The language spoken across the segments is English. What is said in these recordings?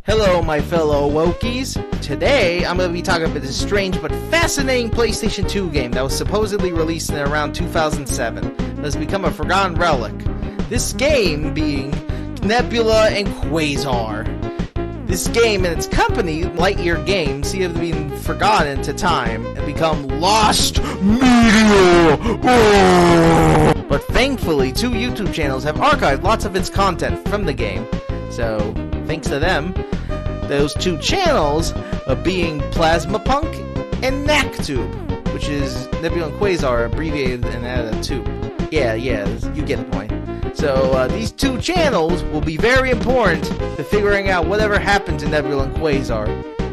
Hello, my fellow Wokies. Today, I'm going to be talking about this strange but fascinating PlayStation 2 game that was supposedly released in around 2007 that has become a forgotten relic. This game being Nebula and Quasar. This game and its company, Lightyear Games, seem to have been forgotten to time and become lost media. But thankfully, two YouTube channels have archived lots of its content from the game. So, thanks to them, those two channels being Plasmapunk and NACTube, which is Nebula and Quasar abbreviated and added a tube. Yeah, you get the point. So these two channels will be very important to figuring out whatever happened to Nebula and Quasar,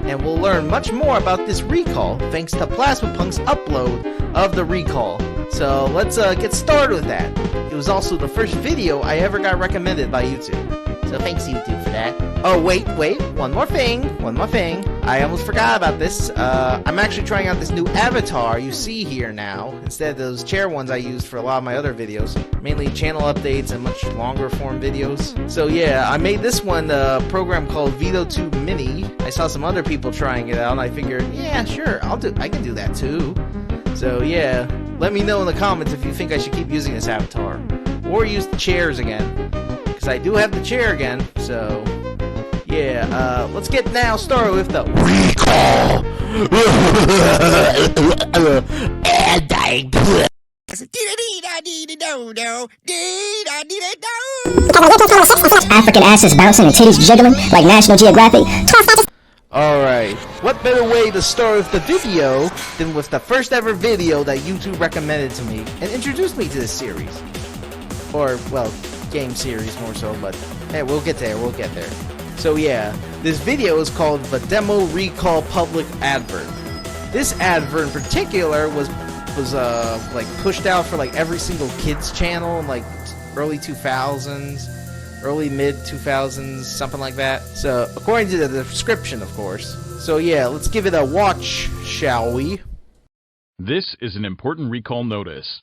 and we'll learn much more about this recall thanks to Plasmapunk's upload of the recall. So let's get started with that. It was also the first video I ever got recommended by YouTube. So thanks YouTube for that. Oh wait, one more thing. I almost forgot about this. I'm actually trying out this new avatar you see here now, instead of those chair ones I used for a lot of my other videos. Mainly channel updates and much longer form videos. So yeah, I made this one a program called vedo-tuber Mini. I saw some other people trying it out and I figured, yeah, sure, I can do that too. So yeah, let me know in the comments if you think I should keep using this avatar. Or use the chairs again. Because I do have the chair again, so yeah, let's get now started with the recall. African asses bouncing and titties jiggling like National Geographic. Alright, what better way to start with the video than with the first ever video that YouTube recommended to me and introduced me to this series. Or, well, game series more so, but hey, we'll get there. So yeah, this video is called the Demo Recall Public Advert. This advert in particular was like pushed out for like every single kids channel in like early 2000s, early mid 2000s, something like that. So according to the description, of course. So yeah, let's give it a watch, shall we? This is an important recall notice.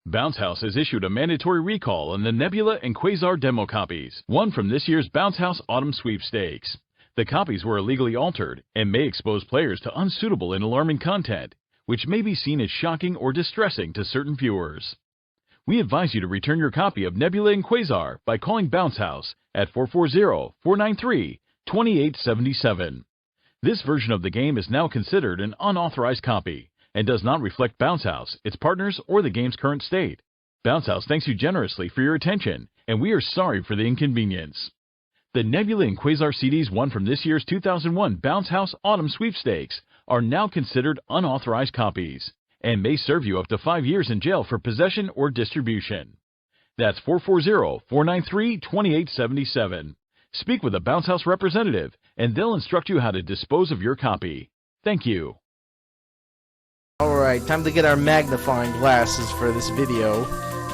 Bounce House has issued a mandatory recall on the Nebula and Quasar demo copies, one from this year's Bounce House Autumn Sweepstakes. The copies were illegally altered and may expose players to unsuitable and alarming content, which may be seen as shocking or distressing to certain viewers. We advise you to return your copy of Nebula and Quasar by calling Bounce House at 440-493-2877. This version of the game is now considered an unauthorized copy and does not reflect Bounce House, its partners, or the game's current state. Bounce House thanks you generously for your attention, and we are sorry for the inconvenience. The Nebula and Quasar CDs won from this year's 2001 Bounce House Autumn Sweepstakes are now considered unauthorized copies, and may serve you up to 5 years in jail for possession or distribution. That's 440-493-2877. Speak with a Bounce House representative, and they'll instruct you how to dispose of your copy. Thank you. Alright, time to get our magnifying glasses for this video.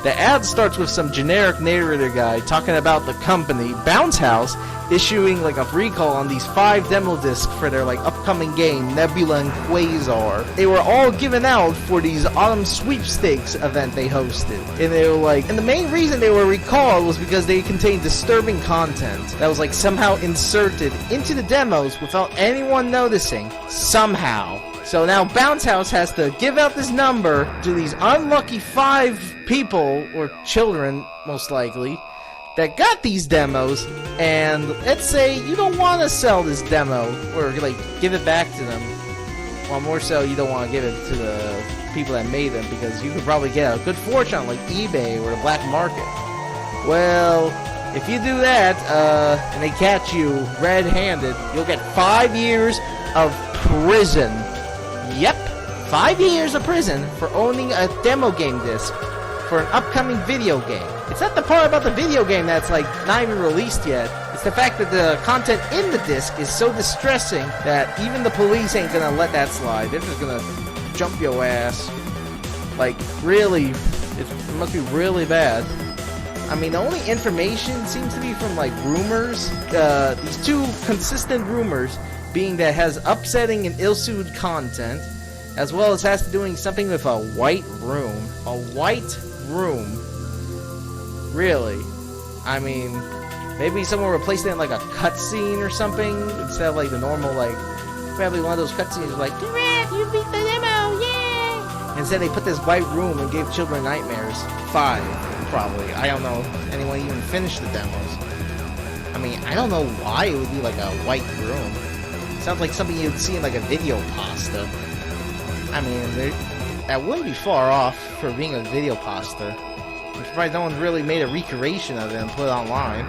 The ad starts with some generic narrator guy talking about the company, Bounce House, issuing like a recall on these 5 demo discs for their like upcoming game, Nebula and Quasar. They were all given out for these Autumn Sweepstakes event they hosted. And they were like, and the main reason they were recalled was because they contained disturbing content that was like somehow inserted into the demos without anyone noticing, somehow. So now Bounce House has to give out this number to these unlucky 5 people, or children most likely, that got these demos, and let's say you don't want to sell this demo, or like give it back to them. Well, more so you don't want to give it to the people that made them, because you could probably get a good fortune on like eBay or the black market. Well, if you do that, and they catch you red-handed, you'll get 5 years of prison. Yep, 5 years of prison for owning a demo game disc for an upcoming video game. It's not the part about the video game that's like not even released yet. It's the fact that the content in the disc is so distressing that even the police ain't gonna let that slide. They're just gonna jump your ass. Like, really, it must be really bad. I mean, the only information seems to be from, like, rumors. These two consistent rumors being that it has upsetting and ill-suited content, as well as has to doing something with a white room. A white room. Really? I mean, maybe someone replaced it in, like, a cutscene or something, instead of, like, the normal, like, probably one of those cutscenes like, "Congrats, you beat the demo, yeah!" Instead, they put this white room and gave children nightmares. 5, probably. I don't know if anyone even finished the demos. I mean, I don't know why it would be like a white room. Sounds like something you'd see in like a video pasta. I mean, that wouldn't be far off for being a video pasta. I'm surprised no one really made a recreation of it and put it online.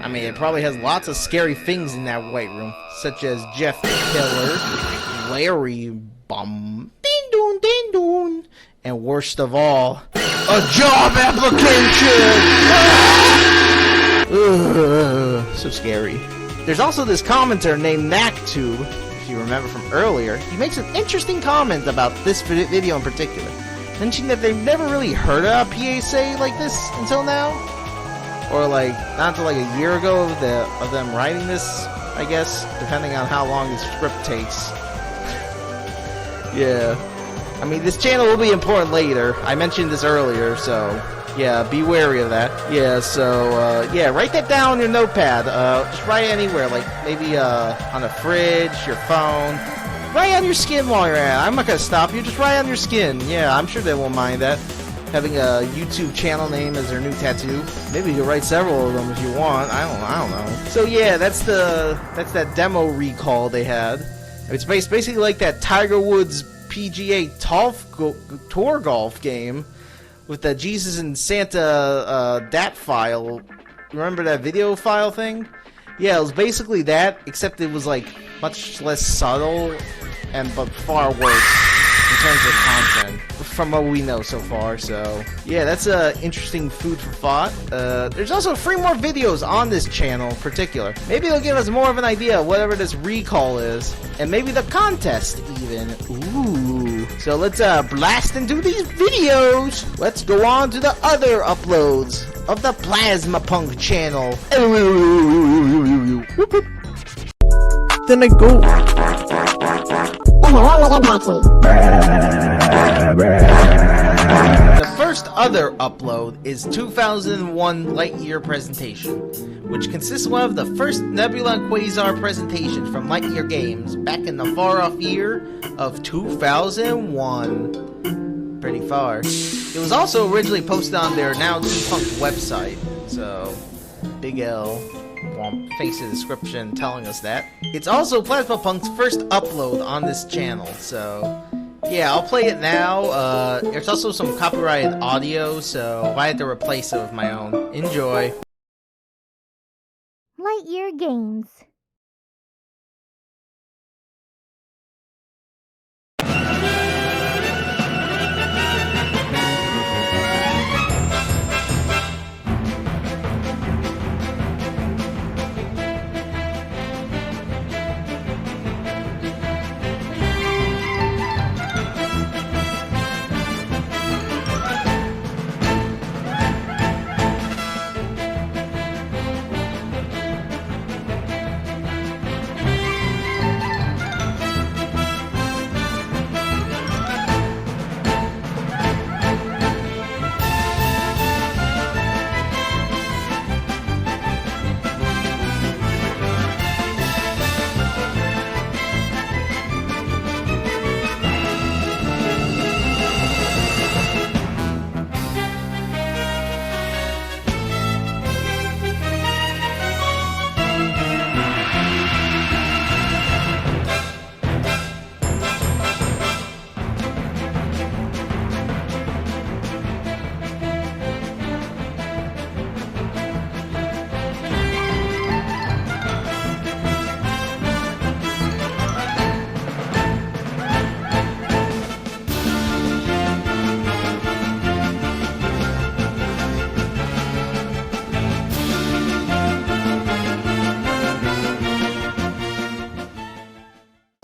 I mean, it probably has lots of scary things in that white room, such as Jeff Killer, Larry Bum, Ding Doon, Ding Doon, and worst of all, a job application! Ugh, so scary. There's also this commenter named Naktube, if you remember from earlier. He makes an interesting comment about this video in particular, mentioning that they've never really heard of a PSA like this until now. Or like, not until like a year ago of them writing this, I guess, depending on how long this script takes. Yeah. I mean, this channel will be important later. I mentioned this earlier, so yeah, be wary of that. Yeah, so yeah, write that down on your notepad. Just write it anywhere, like maybe on a fridge, your phone. Write on your skin while you're at it. I'm not gonna stop you. Just write on your skin. Yeah, I'm sure they won't mind that. Having a YouTube channel name as their new tattoo. Maybe you can write several of them if you want. I don't know. So yeah, that's that demo recall they had. It's basically like that Tiger Woods PGA Tour golf game with the Jesus and Santa DAT file. Remember that video file thing? Yeah, it was basically that, except it was like much less subtle but far worse in terms of content, from what we know so far. So yeah, that's interesting food for thought. There's also 3 more videos on this channel in particular. Maybe it'll give us more of an idea of whatever this recall is, and maybe the contest even. Ooh. So let's blast into these videos. Let's go on to the other uploads of the Plasma Punk channel. Then I go. The first other upload is 2001 Lightyear presentation, which consists of one of the first Nebula and Quasar presentations from Lightyear Games back in the far-off year of 2001. Pretty far. It was also originally posted on their now defunct website, so big L. Thanks to the description telling us that. It's also Plasma Punk's first upload on this channel, so yeah, I'll play it now. There's also some copyrighted audio, so I had to replace it with my own. Enjoy. Lightyear Games.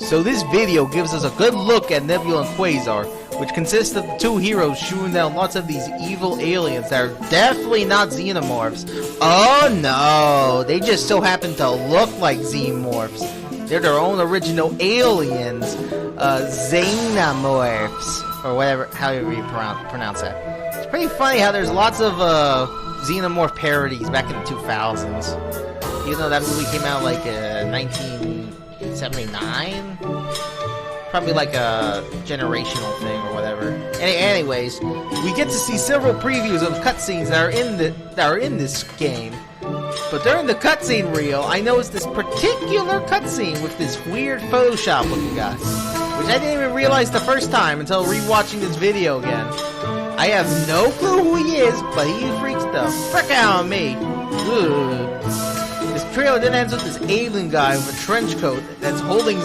So this video gives us a good look at Nebula and Quasar, which consists of the two heroes shooting down lots of these evil aliens that are definitely not xenomorphs. Oh no, they just so happen to look like xenomorphs. They're their own original aliens, xenomorphs, or whatever, however you pronounce that. It's pretty funny how there's lots of xenomorph parodies back in the 2000s. Even though that movie came out like 1979, probably like a generational thing or whatever. Anyways, we get to see several previews of cutscenes that are in this game. But during the cutscene reel, I noticed this particular cutscene with this weird Photoshop looking guy, which I didn't even realize the first time until rewatching this video again. I have no clue who he is, but he freaks the frick out on me. Ugh. This trailer then ends with this alien guy with a trench coat that's holding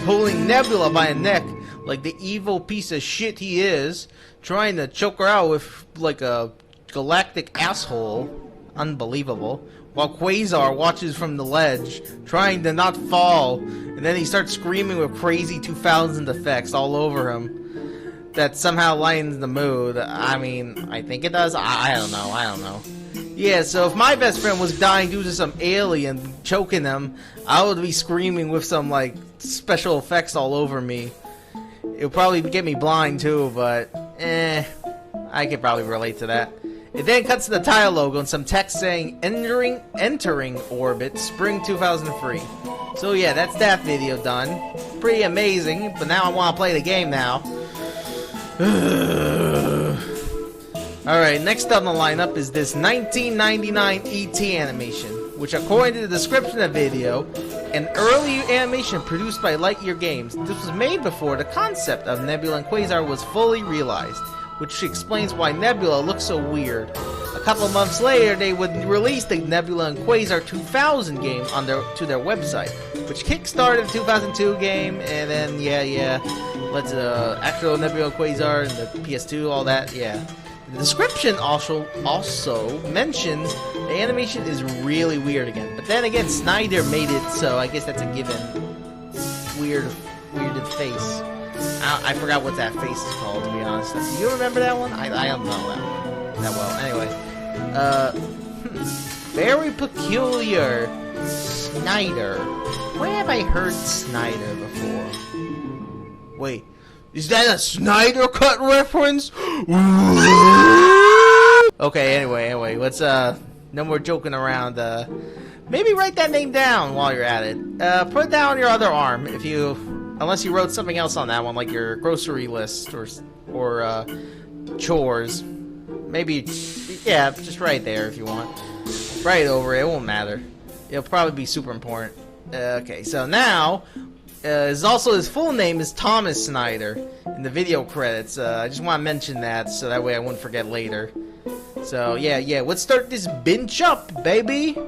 holding Nebula by a neck like the evil piece of shit he is, trying to choke her out with like a galactic asshole. Unbelievable. While Quasar watches from the ledge, trying to not fall, and then he starts screaming with crazy 2000 effects all over him. That somehow lightens the mood. I mean, I think it does. I don't know. Yeah, so if my best friend was dying due to some alien choking him, I would be screaming with some, like, special effects all over me. It would probably get me blind, too, but, I could probably relate to that. It then cuts to the tile logo and some text saying, entering orbit, spring 2003. So yeah, that's that video done. Pretty amazing, but now I want to play the game now. Alright, next on the lineup is this 1999 ET animation, which according to the description of the video, an early animation produced by Lightyear Games. This was made before the concept of Nebula and Quasar was fully realized, which explains why Nebula looks so weird. A couple of months later, they would release the Nebula and Quasar 2000 game to their website, which kickstarted the 2002 game, and then led to the actual Nebula and Quasar and the PS2, all that, yeah. The description also mentions the animation is really weird again, but then again, Snyder made it, so I guess that's a given. Weirded face. I forgot what that face is called, to be honest. Do you remember that one? I don't know that one that well. Anyway, very peculiar. Snyder. Where have I heard Snyder before? Wait, is that a Snyder Cut reference? Okay, anyway, let's no more joking around. Maybe write that name down while you're at it. Put it down on your other arm if you. Unless you wrote something else on that one, like your grocery list or chores. Maybe, yeah, just right there if you want. Right over it, it won't matter. It'll probably be super important. Okay, so now, his full name is Thomas Snyder in the video credits. I just want to mention that so that way I wouldn't forget later. So, yeah, let's start this binge up, baby!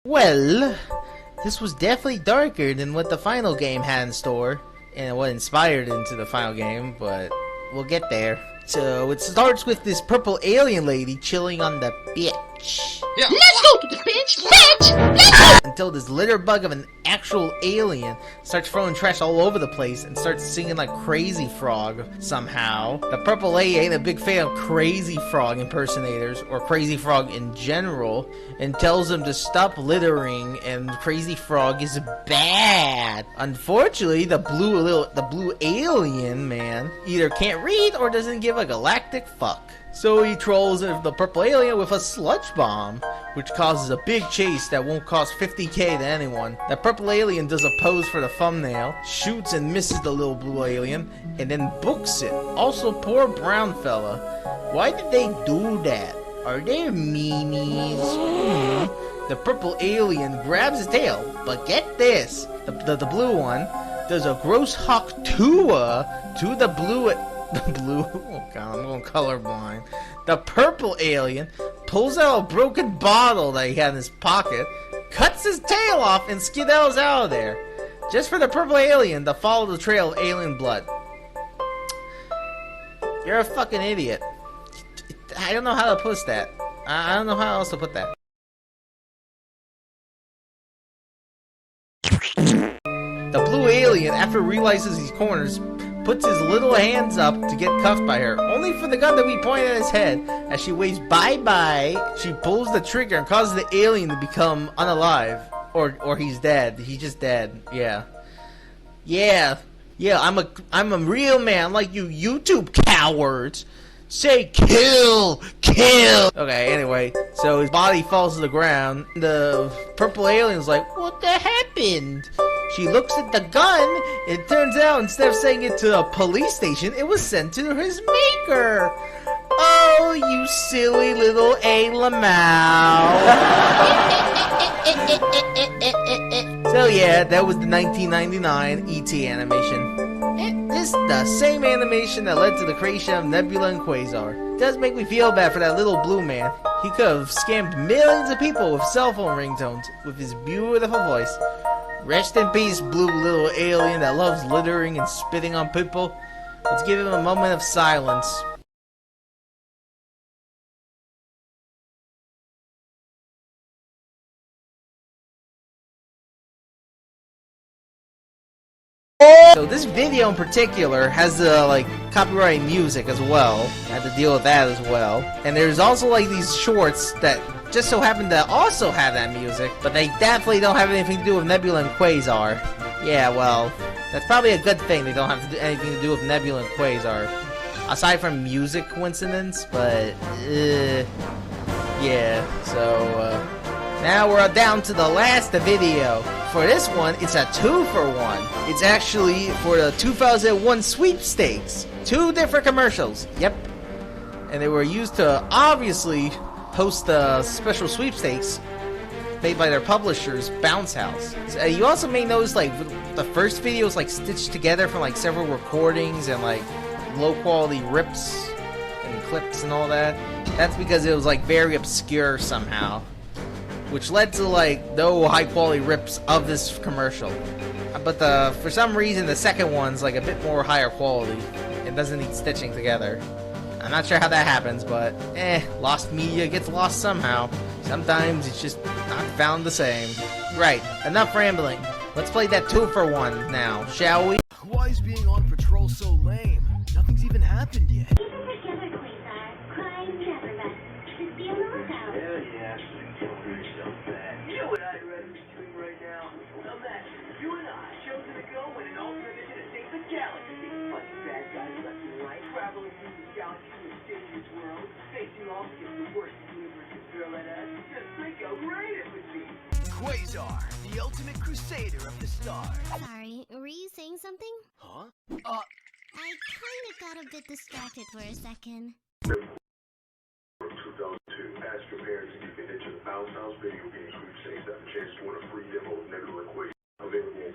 Well, this was definitely darker than what the final game had in store, and what inspired into the final game, but we'll get there. So it starts with this purple alien lady chilling on the beach. Yeah. Let's go to the beach, bitch! Until this litter bug of an actual alien starts throwing trash all over the place and starts singing like Crazy Frog somehow. The purple lady ain't a big fan of Crazy Frog impersonators, or Crazy Frog in general, and tells them to stop littering and Crazy Frog is bad. Unfortunately, the blue alien man either can't read or doesn't give a galactic fuck. So he trolls the purple alien with a sludge bomb, which causes a big chase that won't cost 50k to anyone. The purple alien does a pose for the thumbnail, shoots and misses the little blue alien, and then books it. Also, poor brown fella. Why did they do that? Are they meanies? The purple alien grabs his tail, but get this. The blue one does a gross hawk tua to the blue... oh god, I'm going colorblind. The purple alien pulls out a broken bottle that he had in his pocket, cuts his tail off, and skedaddles out of there. Just for the purple alien to follow the trail of alien blood. You're a fucking idiot. I don't know how to put that. I don't know how else to put that. The blue alien, after realizes he's corners, puts his little hands up to get cuffed by her, only for the gun to be pointed at his head. As she waves bye-bye, she pulls the trigger and causes the alien to become unalive. Or he's dead. He's just dead. Yeah. I'm a real man, like you YouTube cowards. Say kill! Okay, anyway, so his body falls to the ground. The purple alien's like, what the happened? She looks at the gun, and it turns out instead of sending it to a police station, it was sent to his maker. Oh, you silly little A. Lamau. So yeah, that was the 1999 E.T. animation. This is the same animation that led to the creation of Nebula and Quasar. It does make me feel bad for that little blue man. He could have scammed millions of people with cell phone ringtones with his beautiful voice. Rest in peace, blue little alien that loves littering and spitting on people. Let's give him a moment of silence. So this video in particular has like copyright music as well. I had to deal with that as well. And there's also like these shorts that just so happen to also have that music, but they definitely don't have anything to do with Nebula and Quasar. Yeah, well, that's probably a good thing. They don't have to do anything to do with Nebula and Quasar, aside from music coincidence. But yeah. So now we're down to the last video. For this one, it's a 2-for-1. It's actually for the 2001 Sweepstakes. 2 different commercials. Yep. And they were used to obviously host the special sweepstakes made by their publishers, Bounce House. So, you also may notice like the first video is like stitched together from like several recordings and like low quality rips and clips and all that. That's because it was like very obscure somehow, which led to like no high quality rips of this commercial. But for some reason the second one's like a bit more higher quality. It doesn't need stitching together. I'm not sure how that happens, but lost media gets lost somehow. Sometimes it's just not found the same. Right, enough rambling. Let's play that 2-for-1 now, shall we? Why is being on patrol so lame? Nothing's even happened yet. Keep it together, Quasar. Crime never rests. Just be on the lookout. Yeah, don't hurt yourself bad. You know what I'd rather be doing right now? Imagine you and I chosen to go in an alternate mission to save the galaxy. Fighting bad guys left and right, traveling through the galaxy to escape this world, facing off against the worst universe could throw at us. Just think how great it would be. Quasar, the ultimate crusader of the stars. Sorry, were you saying something? Huh? I kinda got a bit distracted for a second. 2002. Ask your parents if you can enter the Bounce House video game sweepstakes to have a chance to win a free demo of Nebula Quasar. Available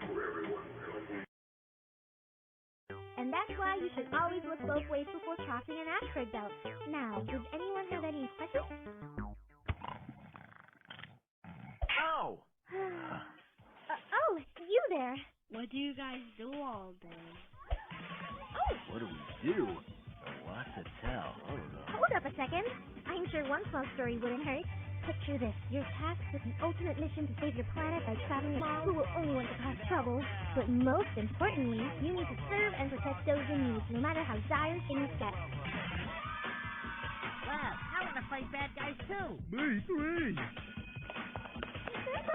for everyone. And that's why you should always look both ways before crossing an asteroid belt. Now, does anyone have any questions? there. What do you guys do all day? What do we do? A lot to tell. Hold up a second. I'm sure one small story wouldn't hurt. Picture this. You're tasked with the ultimate mission to save your planet by traveling a mall who will only want to cause trouble. But most importantly, you need to serve and protect those in need, no matter how dire things get. Wow, I want to fight bad guys too. Me three.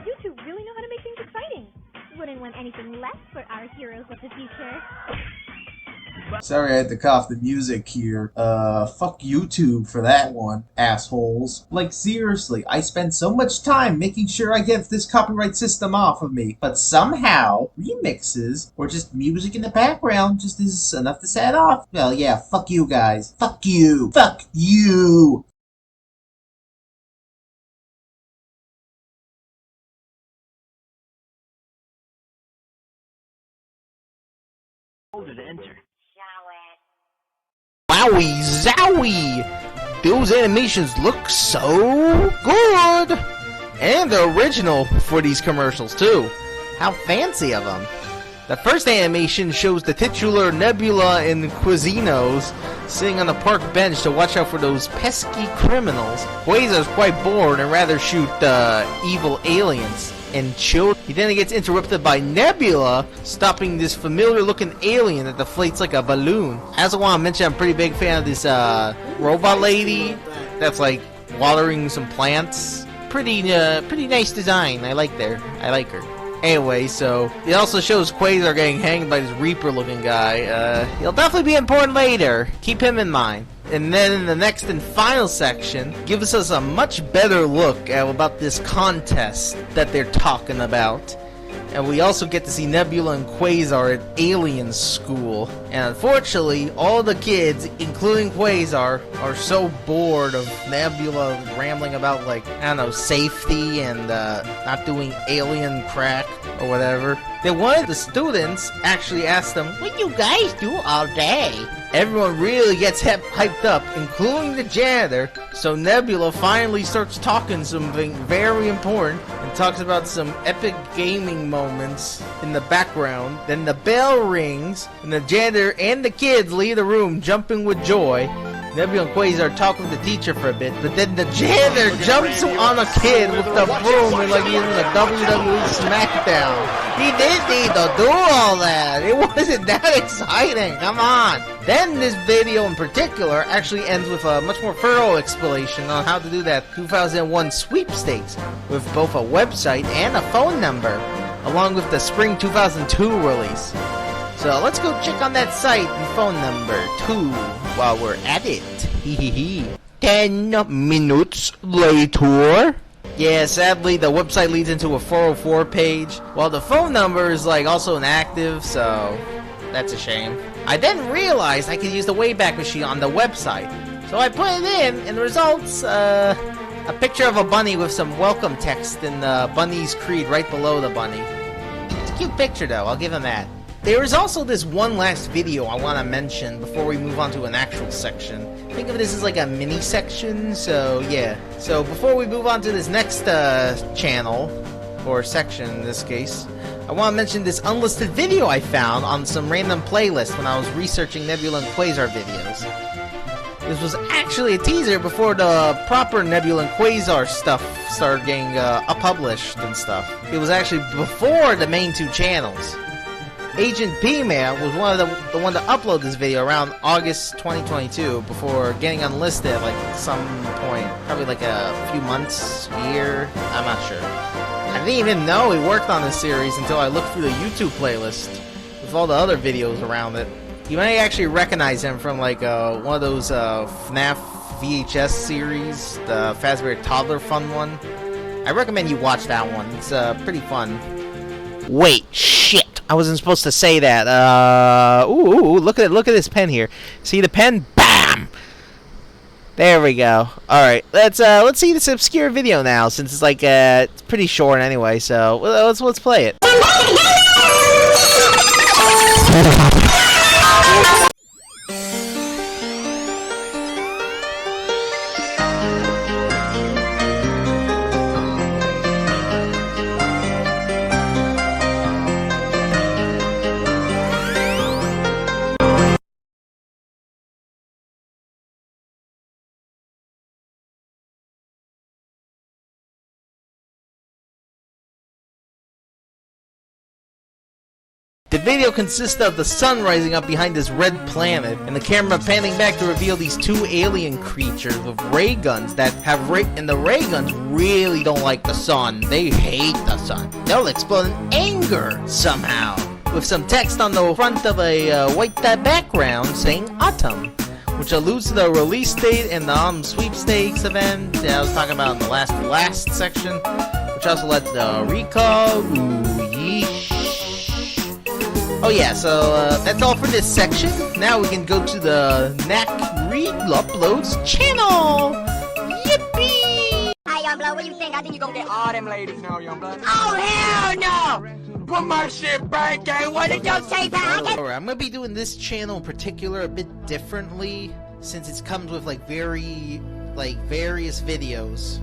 You two really know how to make things exciting. Wouldn't want anything less for our heroes of the future. Sorry I had to cough the music here. Fuck YouTube for that one, assholes. Like, seriously, I spend so much time making sure I get this copyright system off of me, but somehow, remixes, or just music in the background, just is enough to set off. Well, yeah, fuck you guys. Fuck you. Fuck you! Hold it, enter. Wowie zowie! Those animations look so good! And they're original for these commercials too. How fancy of them. The first animation shows the titular Nebula and Quasinos sitting on a park bench to watch out for those pesky criminals. Quasar's quite bored and rather shoot evil aliens and children. He then gets interrupted by Nebula stopping this familiar looking alien that deflates like a balloon. I also want to mention I'm a pretty big fan of this robot lady that's like watering some plants. Pretty nice design. I like her. Anyway, so it also shows Quasar getting hanged by this Reaper looking guy. He'll definitely be important later. Keep him in mind. And then in the next and final section, gives us a much better look at about this contest that they're talking about. And we also get to see Nebula and Quasar at alien school. And unfortunately, all the kids, including Quasar, are so bored of Nebula rambling about, like, I don't know, safety and not doing alien crack or whatever. That one of the students actually asked them, "What you guys do all day?" Everyone really gets hyped up, including the janitor, so Nebula finally starts talking something very important and talks about some epic gaming moments in the background. Then the bell rings, and the janitor and the kids leave the room jumping with joy. Nebula and Quasar talk with the teacher for a bit, but then the janitor jumps on a kid with the broom and like he's in a WWE SmackDown. He didn't need to do all that. It wasn't that exciting. Come on. Then this video in particular actually ends with a much more thorough explanation on how to do that 2001 Sweepstakes with both a website and a phone number, along with the spring 2002 release. So let's go check on that site and phone number too while we're at it. 10 minutes later. Yeah, sadly the website leads into a 404 page, while the phone number is like also inactive, so that's a shame. I then realized I could use the Wayback Machine on the website. So I put it in, and the results, a picture of a bunny with some welcome text in the bunny's creed right below the bunny. It's a cute picture though, I'll give him that. There is also this one last video I want to mention before we move on to an actual section. Think of this as like a mini section, so yeah. So before we move on to this next channel, or section in this case, I want to mention this unlisted video I found on some random playlist when I was researching Nebula and Quasar videos. This was actually a teaser before the proper Nebula and Quasar stuff started getting published and stuff. It was actually before the main two channels. Agent P-Man was the one to upload this video around August 2022 before getting unlisted at like some point, probably like a few months, year, I'm not sure. I didn't even know he worked on this series until I looked through the YouTube playlist with all the other videos around it. You may actually recognize him from like one of those FNAF VHS series, the Fazbear Toddler Fun one. I recommend you watch that one. It's pretty fun. Wait, shit! I wasn't supposed to say that. Ooh, look at this pen here. See the pen? Bam! There we go. All right, let's see this obscure video now, since it's like it's pretty short anyway. So let's play it. The video consists of the sun rising up behind this red planet, and the camera panning back to reveal these two alien creatures with ray guns that have and the ray guns really don't like the sun. They hate the sun. They'll explode in anger somehow, with some text on the front of a white background saying autumn, which alludes to the release date in the Sweepstakes event that I was talking about in the last section, which also led to the recall. Ooh, yeesh. Oh yeah, so that's all for this section. Now we can go to the Knack Re-Uploads channel! Yippee! Hi, Youngblood, what you think? I think you're gonna get All them ladies know, Youngblood. Oh, hell no! Put my shit back, gang. What did you say, pal? Alright, I'm gonna be doing this channel in particular a bit differently, since it comes with various videos.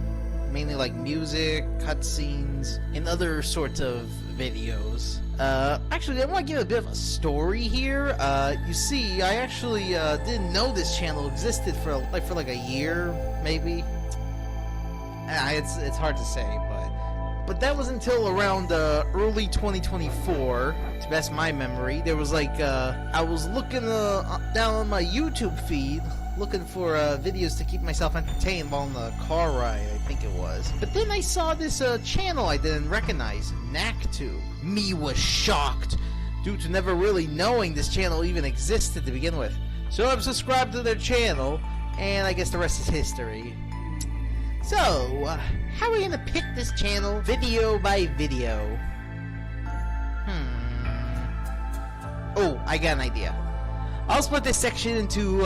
Mainly like music, cutscenes, and other sorts of videos. Actually, I want to give a bit of a story here. You see, I actually didn't know this channel existed for like a year, maybe. It's hard to say, but that was until around early 2024, to best my memory. There was I was looking down on my YouTube feed, looking for videos to keep myself entertained while on the car ride, I think it was. But then I saw this channel I didn't recognize, KnackTube. Me was shocked, due to never really knowing this channel even existed to begin with. So I'm subscribed to their channel, and I guess the rest is history. So, how are we gonna pick this channel video by video? Oh, I got an idea. I'll split this section into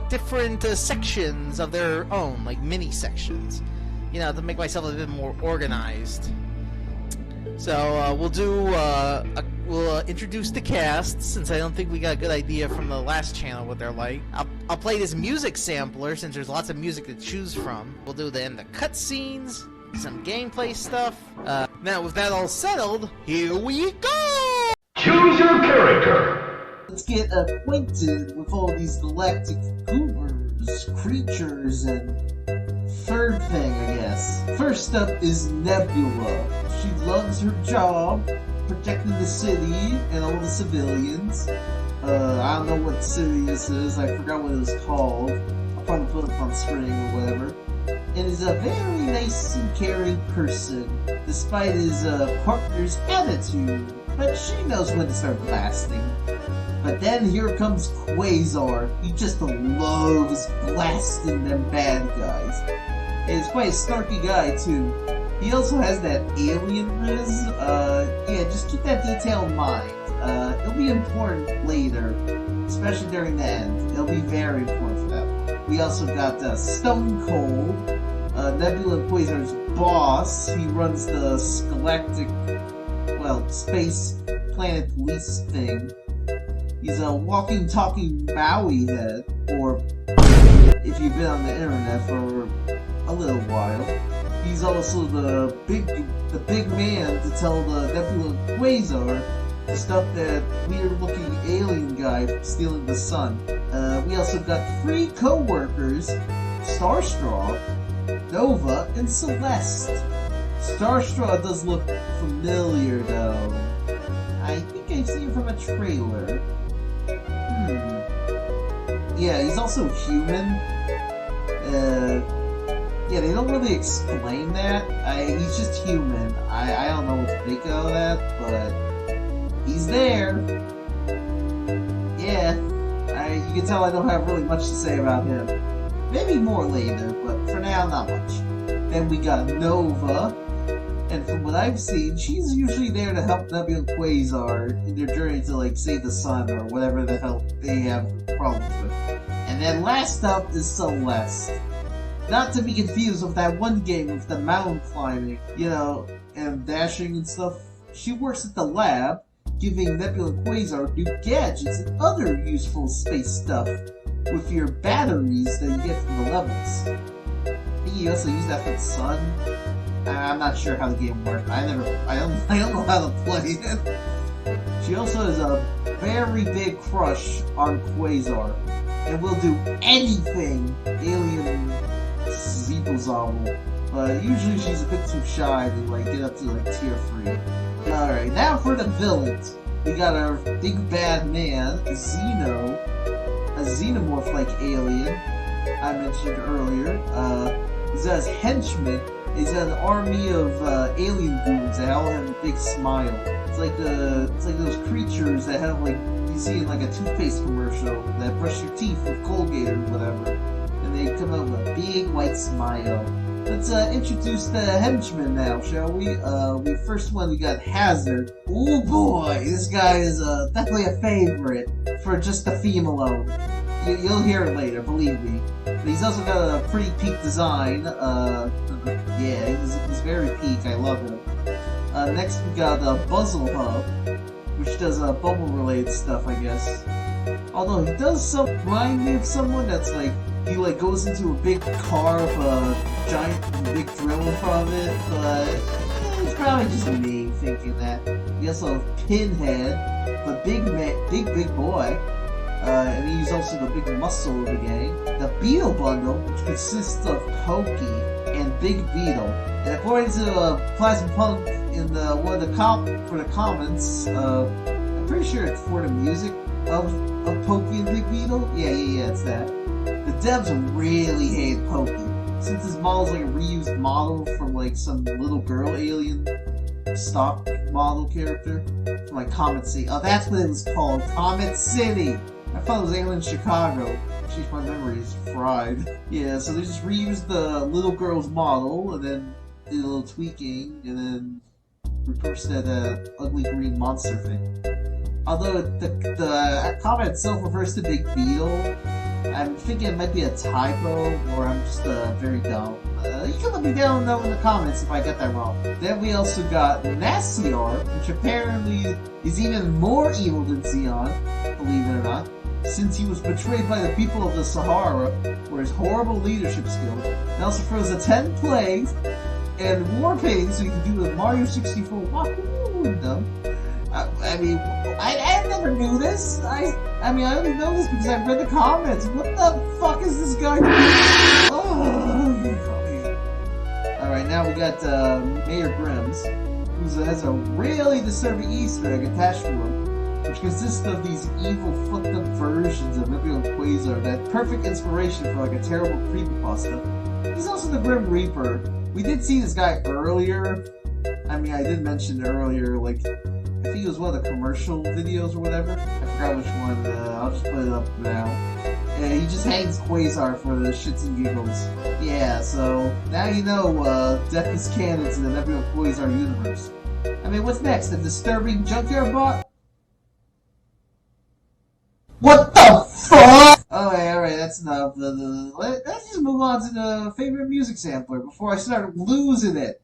different sections of their own, like mini sections, you know, to make myself a bit more organized. So we'll introduce the cast, since I don't think we got a good idea from the last channel what they're like. I'll play this music sampler, since there's lots of music to choose from. We'll do then the cutscenes, some gameplay stuff. Now with that all settled, here we go! Choose your character. Let's get acquainted with all these galactic goobers, creatures, and third thing, I guess. First up is Nebula. She loves her job, protecting the city and all the civilians. I don't know what city this is, I forgot what it was called. I'll probably put it up on screen or whatever. And is a very nice and caring person, despite his partner's attitude. But she knows when to start blasting. But then here comes Quasar. He just loves blasting them bad guys. And he's quite a snarky guy too. He also has that alien riz. Yeah, just keep that detail in mind. It'll be important later, especially during the end. It'll be very important for that. We also got Stone Cold, Nebula Quasar's boss. He runs the galactic, space planet police thing. He's a walking, talking Maui head, or if you've been on the internet for a little while. He's also the big man to tell the Nebula Quasar to stop that weird-looking alien guy from stealing the sun. We also got 3 co-workers, Starstraw, Nova, and Celeste. Starstraw does look familiar, though. I think I've seen him from a trailer. Yeah, he's also human. Yeah, they don't really explain that. He's just human. I don't know what to think of that, but he's there. Yeah, you can tell I don't have really much to say about him. Maybe more later, but for now, not much. Then we got Nova, and from what I've seen, she's usually there to help Nebula and Quasar in their journey to, save the sun, or whatever the hell they have problems with. And then last up is Celeste. Not to be confused with that one game with the mountain climbing, and dashing and stuff. She works at the lab, giving Nebula and Quasar new gadgets and other useful space stuff with your batteries that you get from the levels. I think you also use that for the sun. I'm not sure how the game works. I don't know how to play it. She also has a very big crush on Quasar, and will do anything alien Zeeple-zobble. But usually she's a bit too shy to get up to tier 3. Alright, now for the villains. we got our big bad man, Xeno, a xenomorph-like alien I mentioned earlier. He's got his henchmen. He's got an army of alien goons that all have a big smile. It's like those creatures that have like you see in like a toothpaste commercial that brush your teeth with Colgate or whatever, and they come out with a big white smile. Let's introduce the henchmen now, shall we? First one we got Hazard. Oh boy, this guy is definitely a favorite for just the theme alone. You'll hear it later, believe me. But he's also got a pretty peak design. Yeah, he's very peak. I love him. Next we got Buzzle Hub, which does bubble-related stuff, I guess. Although he does remind me of someone that's like he like goes into a big car with a giant big drill in front of it, but it's probably just me thinking that. We also have Pinhead, the big boy. And he's also the big muscle of the gang. The Beetle Bundle, which consists of Pokey and Big Beetle. And according to Plasma Punk in one of the comments, I'm pretty sure it's for the music of Pokey and Big Beetle. Yeah, it's that. The devs really hate Pokey, since his model's like a reused model from like some little girl alien stock model character from like Comet City. Oh, that's what it was called, Comet City. I thought it was Alien Chicago. Jeez, my memory is fried. Yeah, so they just reused the little girl's model, and then did a little tweaking, and then repurposed that ugly green monster thing. Although the comment itself refers to Big Beetle, I'm thinking it might be a typo, or I'm just very dumb. You can let me know in the comments if I get that wrong. Then we also got Nassiar, which apparently is even more evil than Xeon, believe it or not, since he was betrayed by the people of the Sahara for his horrible leadership skills. It also throws the 10 plagues and war paintings so you can do the Mario 64 Wahoo with them. I mean, I never knew this. I only know this because I read the comments. What the fuck is this guy doing? Alright, now we got Mayor Grimm's, who has a really disturbing Easter egg attached to him, which consists of these evil, fucked up versions of Nebula Quasar, that perfect inspiration for like a terrible creepypasta. He's also the Grim Reaper. We did see this guy earlier. I did mention earlier, like, I think it was one of the commercial videos or whatever. I forgot which one. I'll just put it up now. Yeah, he just hangs Quasar for the shits and giggles. Yeah, so now you know death is canon to the Nebula Quasar universe. What's next? A disturbing junkyard bot? What the fuck? Alright, that's enough. Let's just move on to the favorite music sampler before I start losing it.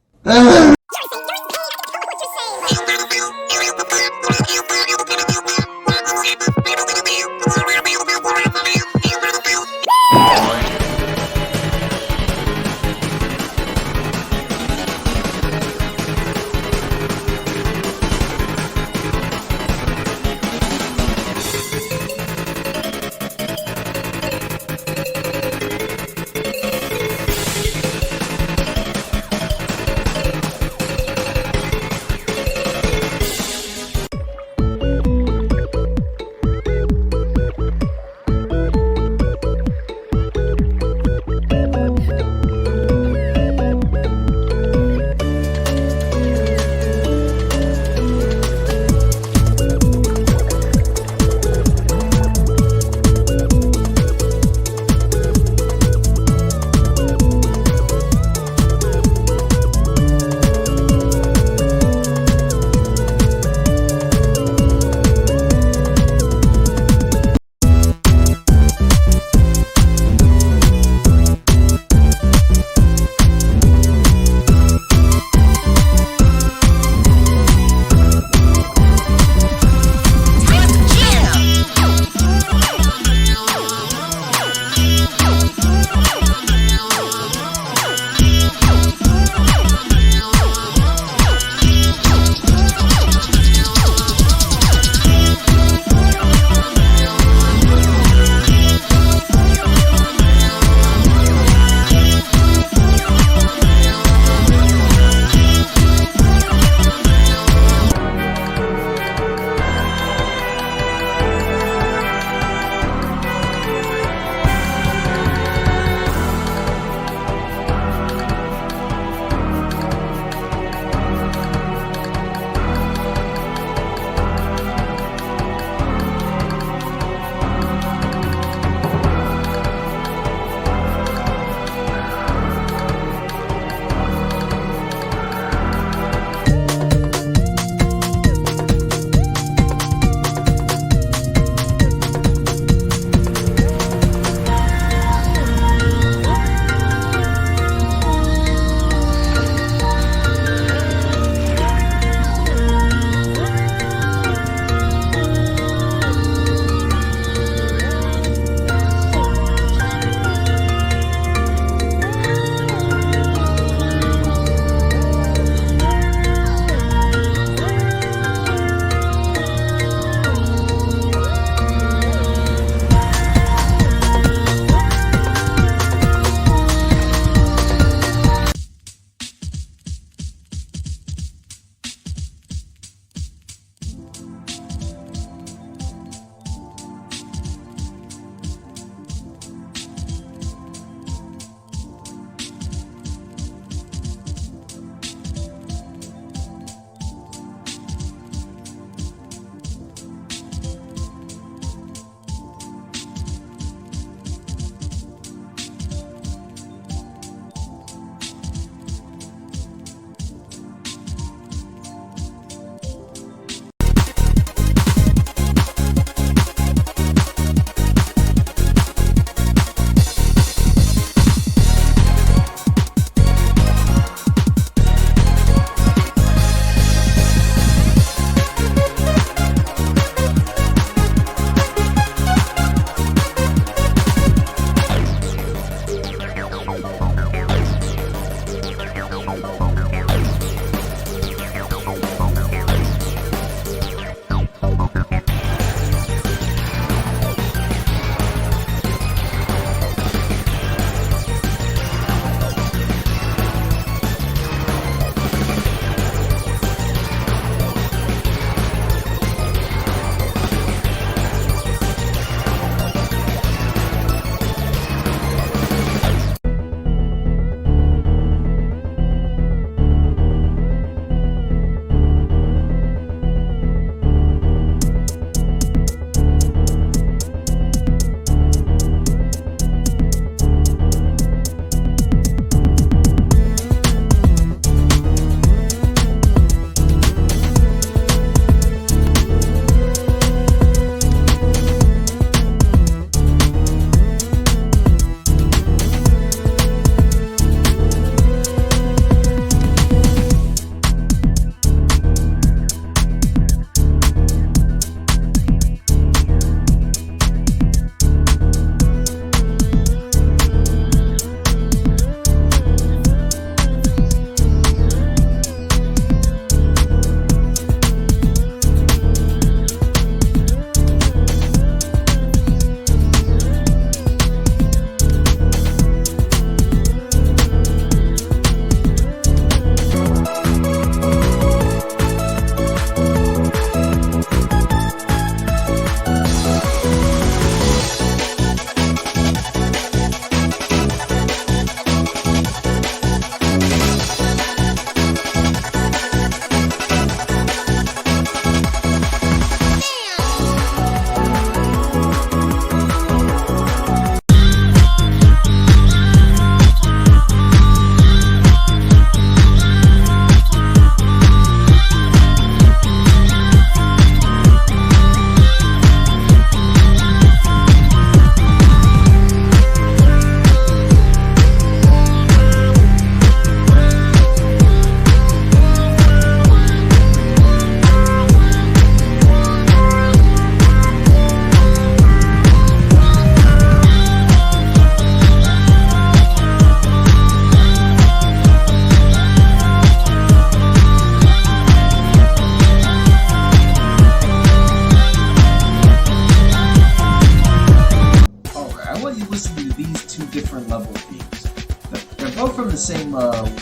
random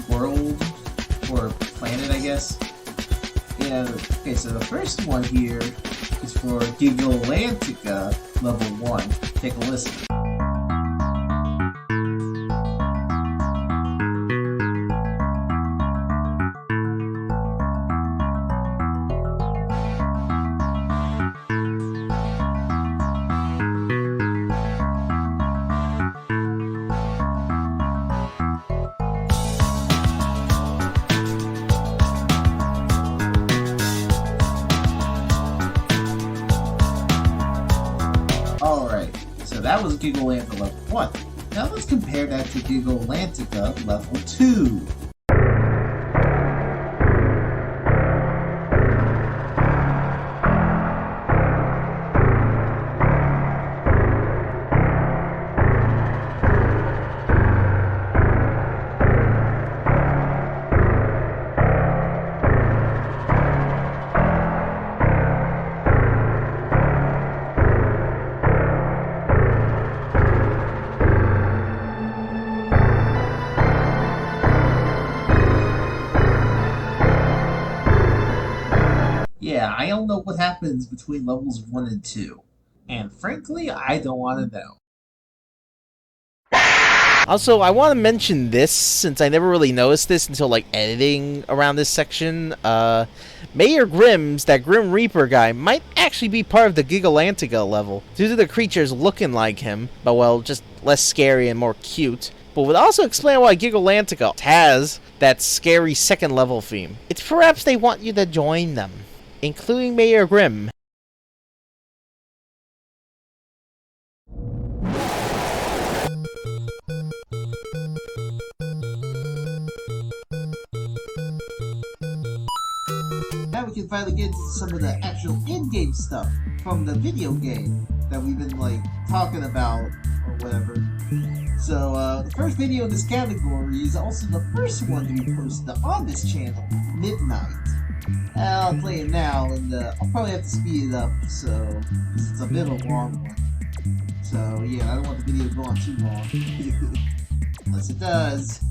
world or planet, I guess. And okay, so the first one here is for Gigalantica level 1. Take a listen. Alright, so that was Gigalantica level 1. Now let's compare that to Gigalantica level 2. Yeah, I don't know what happens between levels 1 and 2. And frankly, I don't want to know. Also, I want to mention this, since I never really noticed this until, like, editing around this section. Mayor Grimm's, that Grim Reaper guy, might actually be part of the Gigalantica level, due to the creatures looking like him, but, well, just less scary and more cute. But would also explain why Gigalantica has that scary second level theme. It's perhaps they want you to join them, including Mayor Grimm. Now we can finally get into some of the actual in-game stuff from the video game that we've been, like, talking about, or whatever. So, the first video in this category is also the first one to be posted on this channel, Midnight. I'll play it now, and I'll probably have to speed it up, so, because it's a bit of a long one. So, yeah, I don't want the video to go on too long. Unless it does.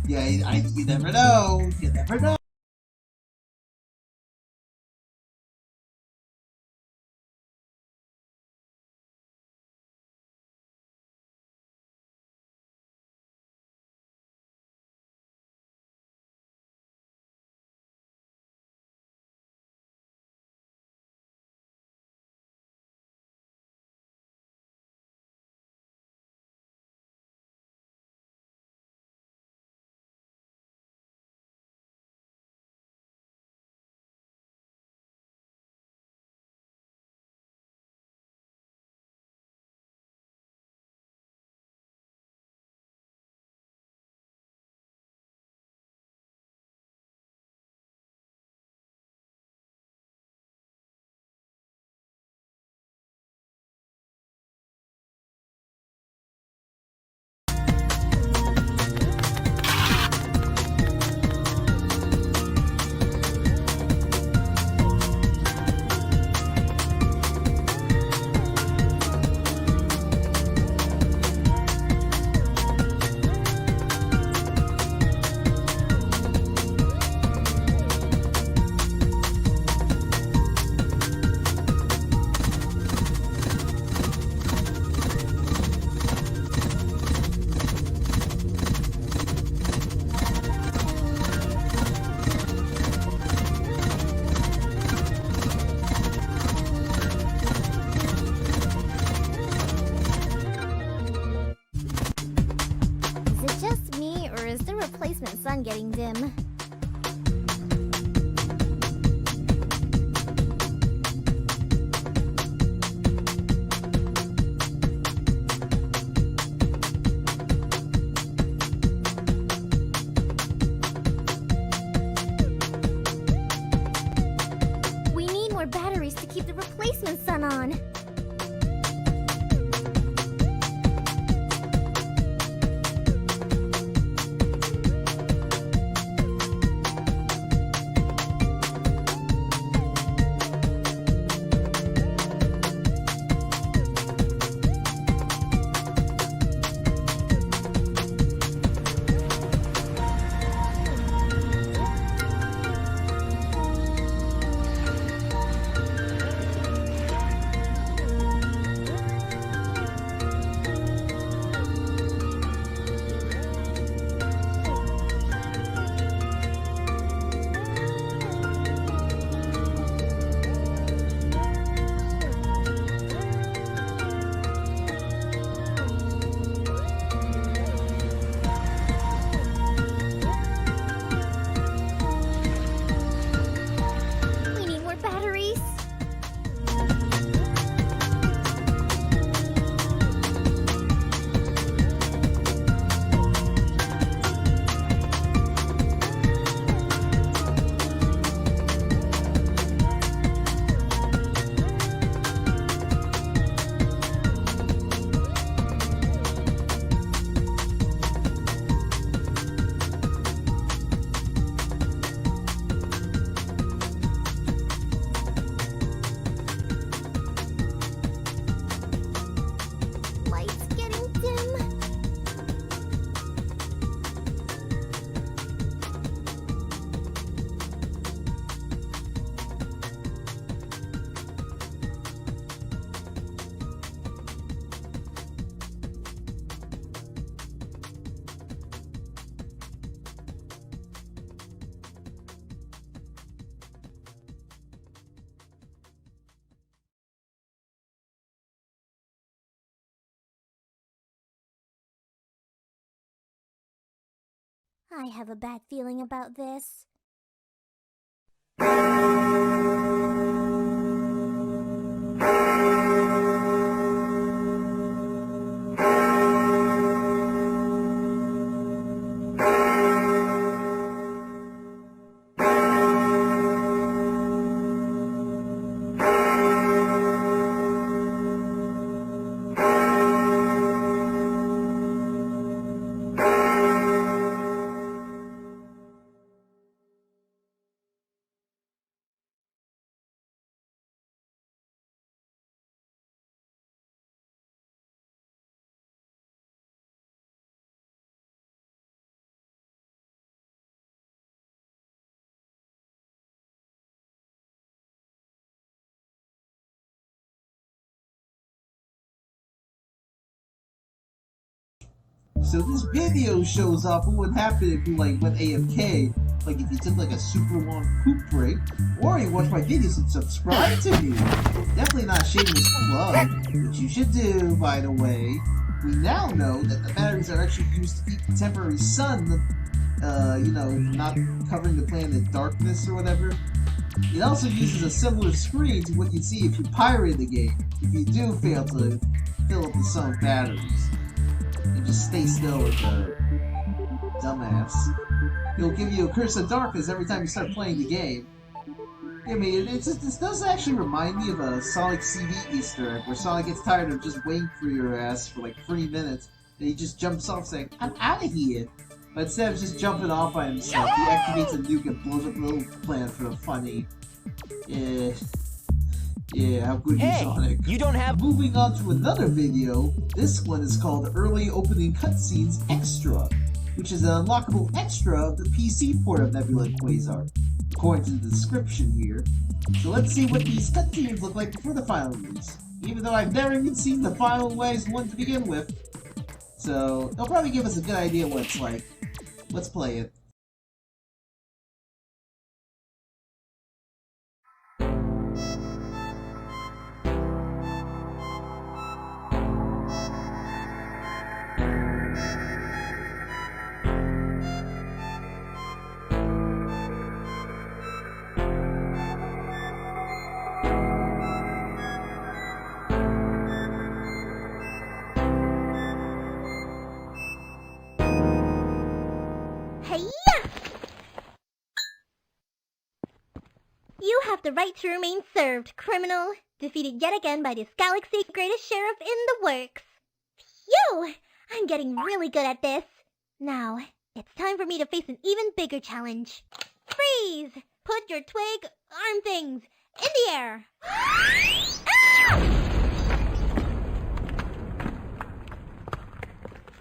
Yeah, you never know. You never know. Sun getting dim. We need more batteries to keep the replacement sun on. I have a bad feeling about this. So this video shows off what would happen if you like went AFK, like if you took like a super long poop break, or you watch my videos and subscribe to me. Definitely not shameless plug, which you should do, by the way. We now know that the batteries are actually used to keep the temporary sun, you know, not covering the planet in darkness or whatever. It also uses a similar screen to what you'd see if you pirate the game, if you do fail to fill up the sun with batteries. And just stay still with the dumbass. He'll give you a curse of darkness every time you start playing the game. I mean, this does actually remind me of a Sonic CD Easter egg, where Sonic gets tired of just waiting for your ass for like 3 minutes, and he just jumps off saying, "I'm out of here." But instead of just jumping off by himself, he activates a nuke and blows up a little planet for the funny. Yeah, how good is Sonic? You don't have. Moving on to another video, this one is called Early Opening Cutscenes Extra, which is an unlockable extra of the PC port of Nebula Quasar, according to the description here. So let's see what these cutscenes look like before the final release, even though I've never even seen the final one to begin with. So it'll probably give us a good idea what it's like. Let's play it. You have the right to remain served, criminal. Defeated yet again by this galaxy's greatest sheriff in the works. Phew! I'm getting really good at this. Now, it's time for me to face an even bigger challenge. Freeze! Put your twig arm things in the air. Ah!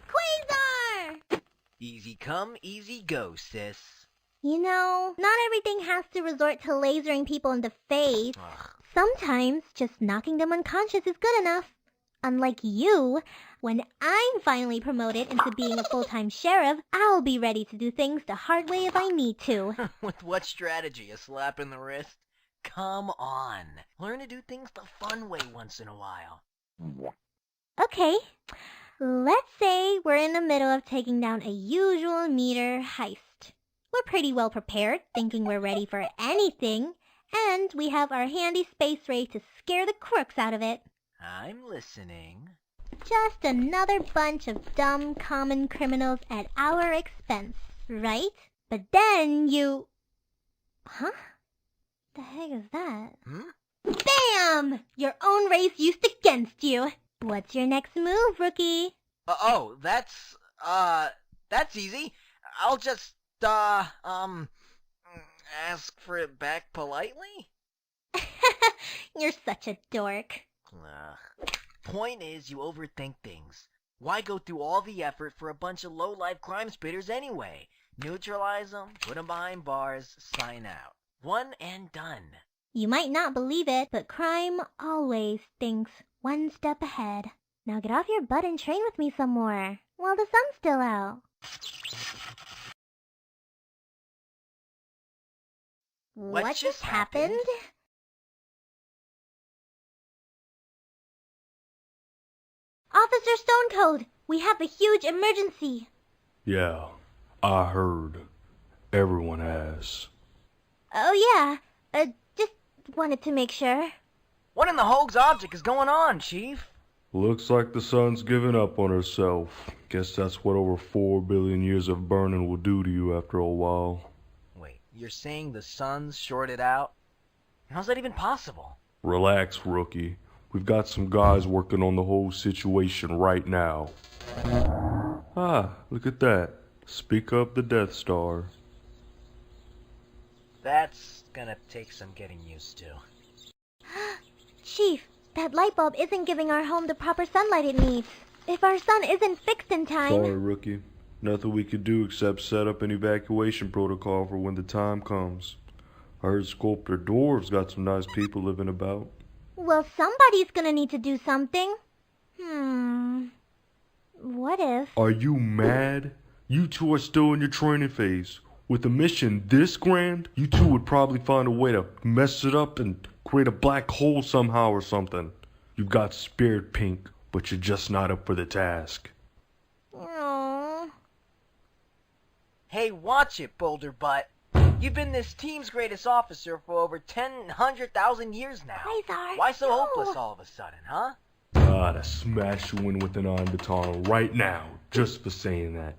Quasar! Easy come, easy go, sis. You know, not everything has to resort to lasering people in the face. Ugh. Sometimes just knocking them unconscious is good enough. Unlike you, when I'm finally promoted into being a full-time sheriff, I'll be ready to do things the hard way if I need to. With what strategy? A slap in the wrist? Come on. Learn to do things the fun way once in a while. Okay, let's say we're in the middle of taking down a usual meter heist. We're pretty well prepared, thinking we're ready for anything, and we have our handy space ray to scare the crooks out of it. I'm listening. Just another bunch of dumb common criminals at our expense, right? But then you... Huh? The heck is that? Bam! Your own race used against you. What's your next move, rookie? That's easy. I'll just, ask for it back politely? You're such a dork. Point is, you overthink things. Why go through all the effort for a bunch of low-life crime spitters anyway? Neutralize them, put them behind bars, sign out. One and done. You might not believe it, but crime always thinks one step ahead. Now get off your butt and train with me some more, while the sun's still out. What just happened? Officer Stonecoat, we have a huge emergency. Yeah, I heard. Everyone has. Oh yeah, just wanted to make sure. What in the hoax object is going on, Chief? Looks like the sun's given up on herself. Guess that's what over 4 billion years of burning will do to you after a while. Wait, you're saying the sun's shorted out? How's that even possible? Relax, rookie. We've got some guys working on the whole situation right now. Ah, look at that. Speak up the Death Star. That's gonna take some getting used to. Chief, that light bulb isn't giving our home the proper sunlight it needs. If our sun isn't fixed in time... Sorry, rookie. Nothing we could do except set up an evacuation protocol for when the time comes. I heard Sculptor Dwarves got some nice people living about. Well, somebody's gonna need to do something. What if... Are you mad? You two are still in your training phase. With a mission this grand, you two would probably find a way to mess it up and create a black hole somehow or something. You've got spirit, Pink, but you're just not up for the task. Aww. Hey, watch it, Boulder Butt. You've been this team's greatest officer for over 100,000 years now. Quasar, Why so no. hopeless all of a sudden, huh? I'd smash you in with an iron baton right now, just for saying that.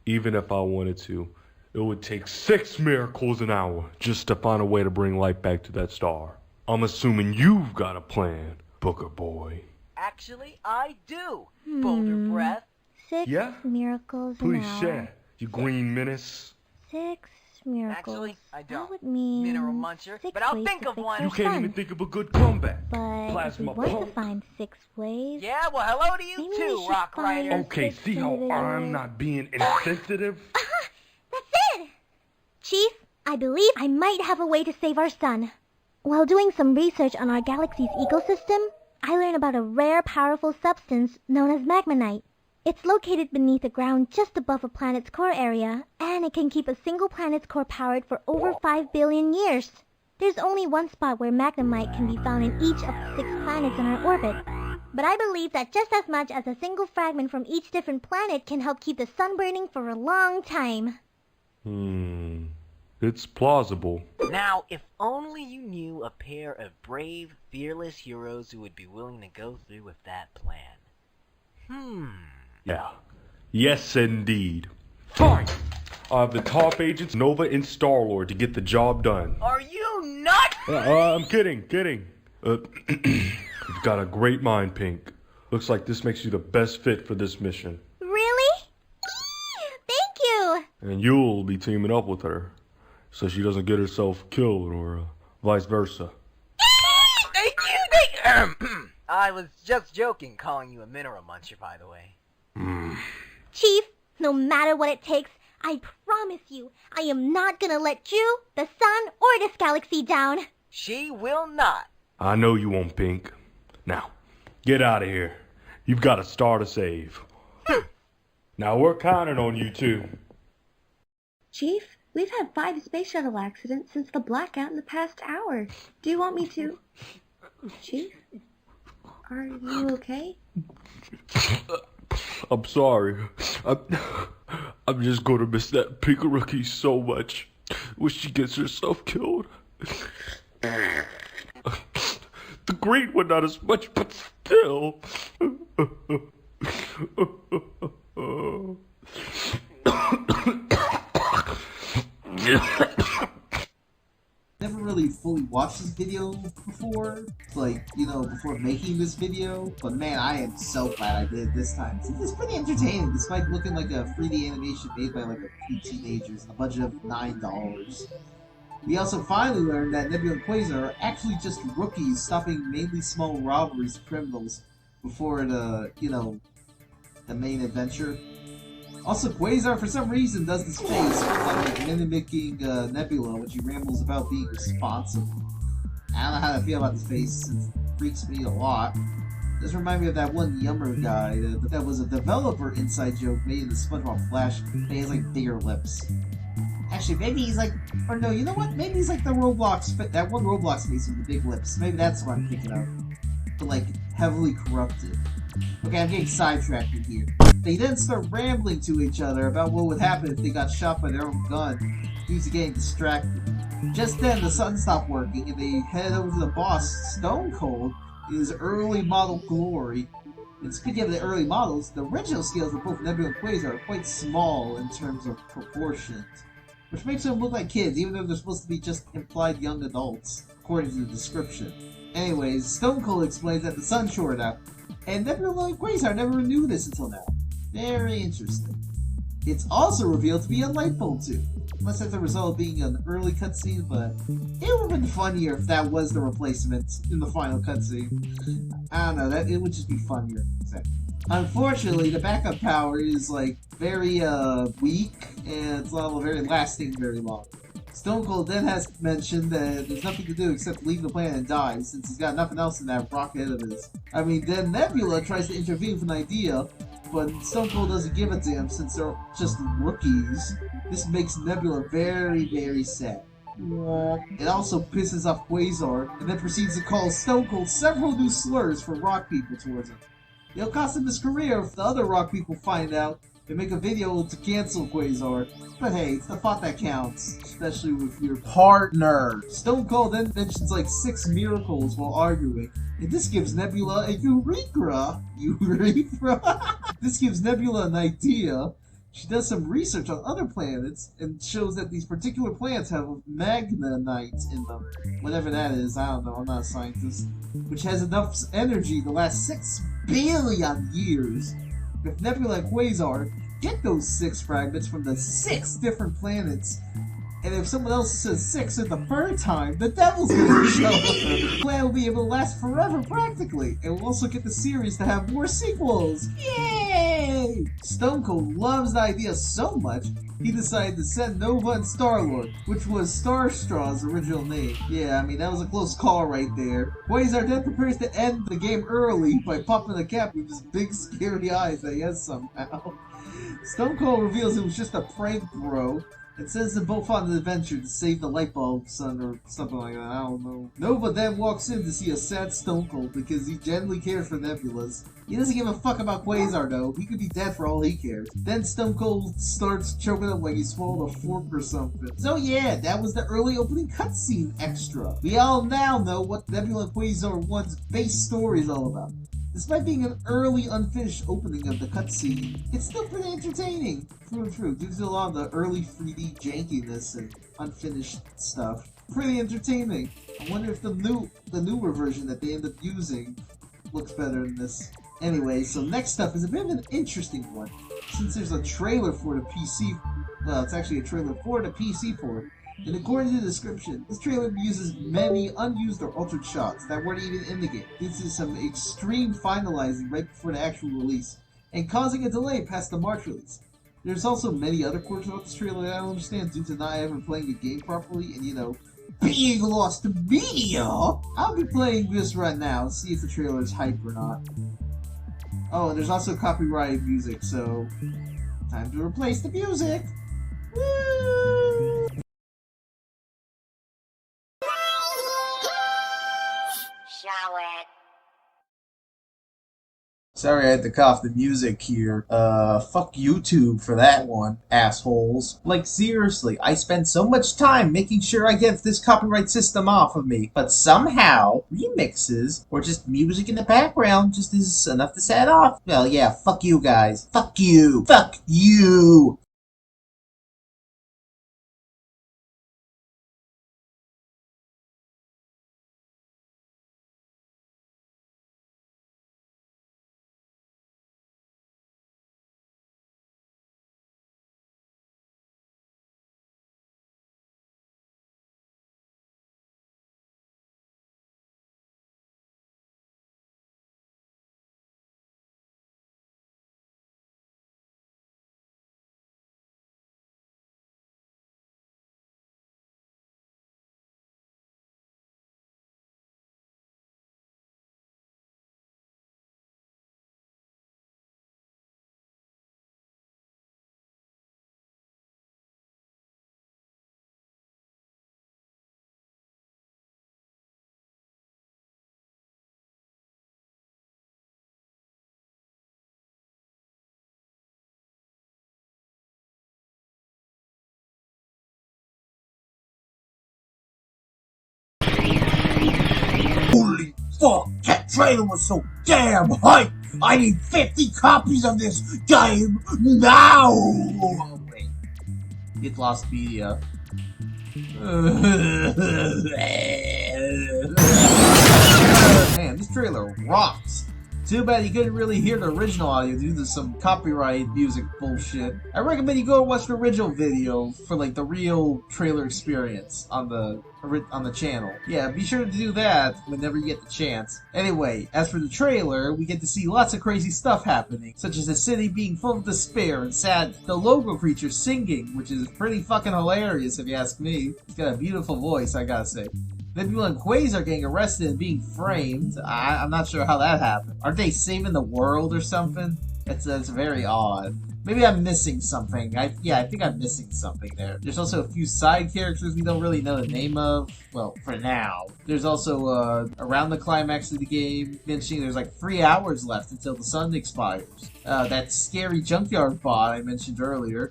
Even if I wanted to, it would take 6 miracles an hour just to find a way to bring light back to that star. I'm assuming you've got a plan, Booker Boy. Actually, I do, Boulder Breath. 6 Yeah? miracles Please an hour. share, you green menace. 6 miracles. Actually, I don't. That would mean Mineral Muncher, 6 but I'll ways think to of fix one. our You can't sun. even think of a good comeback. But if we Plasma want to pump. find 6 ways... Yeah, well, hello to you Maybe we too, should Rock find- Rider. Okay, see how I'm not being insensitive? That's it! Chief, I believe I might have a way to save our sun. While doing some research on our galaxy's ecosystem, I learned about a rare, powerful substance known as magmanite. It's located beneath the ground just above a planet's core area, and it can keep a single planet's core powered for over 5 billion years. There's only one spot where magnemite can be found in each of the 6 planets in our orbit. But I believe that just as much as a single fragment from each different planet can help keep the sun burning for a long time. It's plausible. Now, if only you knew a pair of brave, fearless heroes who would be willing to go through with that plan. Yeah. Yes, indeed. Fine! I have the top agents, Nova and Star-Lord, to get the job done. Are you nuts? I'm kidding. You've got a great mind, Pink. Looks like this makes you the best fit for this mission. Really? Thank you! And you'll be teaming up with her, so she doesn't get herself killed, or vice versa. Thank you! I was just joking calling you a mineral muncher, by the way. Chief, no matter what it takes, I promise you, I am not gonna let you, the sun, or this galaxy down. She will not. I know you won't, Pink. Now, get out of here. You've got a star to save. Now we're counting on you two. Chief, we've had 5 space shuttle accidents since the blackout in the past hour. Do you want me to... Chief? Are you okay? I'm sorry. I'm just gonna miss that Pink rookie so much when she gets herself killed. The green one not as much, but still. Never really fully watched this video before, before making this video, but man, I am so glad I did this time. It's pretty entertaining, despite looking like a 3D animation made by like a few teenagers and a budget of $9. We also finally learned that Nebula and Quasar are actually just rookies stopping mainly small robberies and criminals before the main adventure. Also, Quasar, for some reason, does this face like mimicking Nebula when she rambles about being responsible. I don't know how to feel about this face. It freaks me a lot. This reminds me of that one Yummer guy that was a developer inside joke made in the SpongeBob Flash, but he has like bigger lips. Actually, maybe he's like, or no, you know what? Maybe he's like the Roblox, that one Roblox face with the big lips. Maybe that's what I'm thinking of. But like, heavily corrupted. Okay, I'm getting sidetracked here. They then start rambling to each other about what would happen if they got shot by their own gun due to getting distracted. Just then, the sun stopped working, and they head over to the boss, Stone Cold, in his early model glory. And speaking of the early models, the original scales of both Nebula and Quasar are quite small in terms of proportions, which makes them look like kids, even though they're supposed to be just implied young adults, according to the description. Anyways, Stone Cold explains that the sun shorted out, and Nebula and Quasar never knew this until now. Very interesting. It's also revealed to be a light bulb tube, unless that's a result of being an early cutscene, but it would have been funnier if that was the replacement in the final cutscene. I don't know, that it would just be funnier. Unfortunately, the backup power is like very weak, and it's not very lasting very long. Stone Cold then has mentioned that there's nothing to do except leave the planet and die, since he's got nothing else in that rocket of his. I mean, then Nebula tries to intervene with an idea, but Stone Cold doesn't give a damn since they're just rookies. This makes Nebula very, very sad. It also pisses off Quasar, and then proceeds to call Stone Cold several new slurs for rock people towards him. It'll cost him his career if the other rock people find out and make a video to cancel Quasar. But hey, it's the thought that counts, especially with your partner. Stone Cold then mentions like 6 miracles while arguing, and this gives Nebula a urethra. This gives Nebula an idea. She does some research on other planets and shows that these particular planets have magnetite in them. Whatever that is, I don't know, I'm not a scientist. Which has enough energy to last 6 billion years. If Nebula and Quasar get those 6 fragments from the 6 different planets, and if someone else says 6 at the 3rd time, the devil's gonna show up. The plan will be able to last forever, practically, and we'll also get the series to have more sequels. Yay! Stone Cold loves the idea so much, he decided to send Nova and Star-Lord, which was Starstraw's original name. Yeah, I mean, that was a close call right there. Quasar then prepares to end the game early by popping a cap with his big scary eyes that he has somehow. Stone Cold reveals it was just a prank, bro, and sends them both on an adventure to save the light bulb sun or something like that, I don't know. Nova then walks in to see a sad Stone Cold because he genuinely cares for Nebulas. He doesn't give a fuck about Quasar though, he could be dead for all he cares. Then Stone Cold starts choking up like he swallowed a fork or something. So yeah, that was the early opening cutscene extra. We all now know what Nebula and Quasar 1's base story is all about. Despite being an early, unfinished opening of the cutscene, it's still pretty entertaining, through and through, due to a lot of the early 3D jankiness and unfinished stuff. Pretty entertaining. I wonder if the newer version that they end up using looks better than this. Anyway, so next up is a bit of an interesting one, since there's a trailer for the PC. Well, it's actually a trailer for the PC port. And according to the description, this trailer uses many unused or altered shots that weren't even in the game. This is some extreme finalizing right before the actual release, and causing a delay past the March release. There's also many other quirks about this trailer that I don't understand due to not ever playing the game properly and, you know, being lost to media. I'll be playing this right now, see if the trailer is hype or not. Oh, and there's also copyrighted music, so time to replace the music. Woo! Sorry I had to cough the music here. Fuck YouTube for that one, assholes. Like, seriously, I spend so much time making sure I get this copyright system off of me, but somehow, remixes, or just music in the background, just is enough to set off. Well, yeah, fuck you guys. Fuck you. Fuck you! fuck! That trailer was so damn hype! I need 50 copies of this game now! Oh, wait. Get lost media. Man, this trailer rocks. Too bad you couldn't really hear the original audio due to some copyright music bullshit. I recommend you go watch the original video for like the real trailer experience on the channel. Yeah, be sure to do that whenever you get the chance. Anyway, as for the trailer, we get to see lots of crazy stuff happening, such as the city being full of despair and sad, the logo creature singing, which is pretty fucking hilarious if you ask me. He's got a beautiful voice, I gotta say. Nebula and Quasar getting arrested and being framed. I'm not sure how that happened. Aren't they saving the world or something? That's very odd. Maybe I'm missing something. Yeah, I think I'm missing something there. There's also a few side characters we don't really know the name of. Well, for now. There's also, around the climax of the game, mentioning there's like 3 hours left until the sun expires. That scary junkyard bot I mentioned earlier.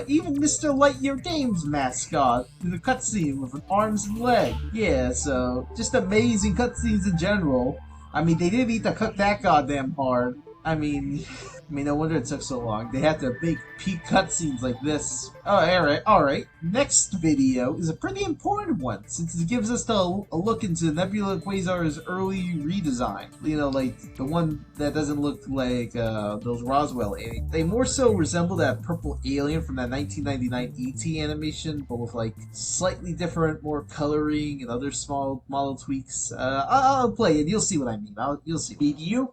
Even Mr. Lightyear Games mascot in the cutscene with an arms and leg. Yeah, so just amazing cutscenes in general. I mean, they didn't need to cook that goddamn hard. I mean, no wonder it took so long. They had to make peak cutscenes like this. Oh, alright. Next video is a pretty important one, since it gives us a look into Nebula Quasar's early redesign. You know, like, the one that doesn't look like, those Roswell aliens. They more so resemble that purple alien from that 1999 E.T. animation, but with, like, slightly different, more coloring and other small model tweaks. I'll play it, you'll see what I mean. You'll see. Video.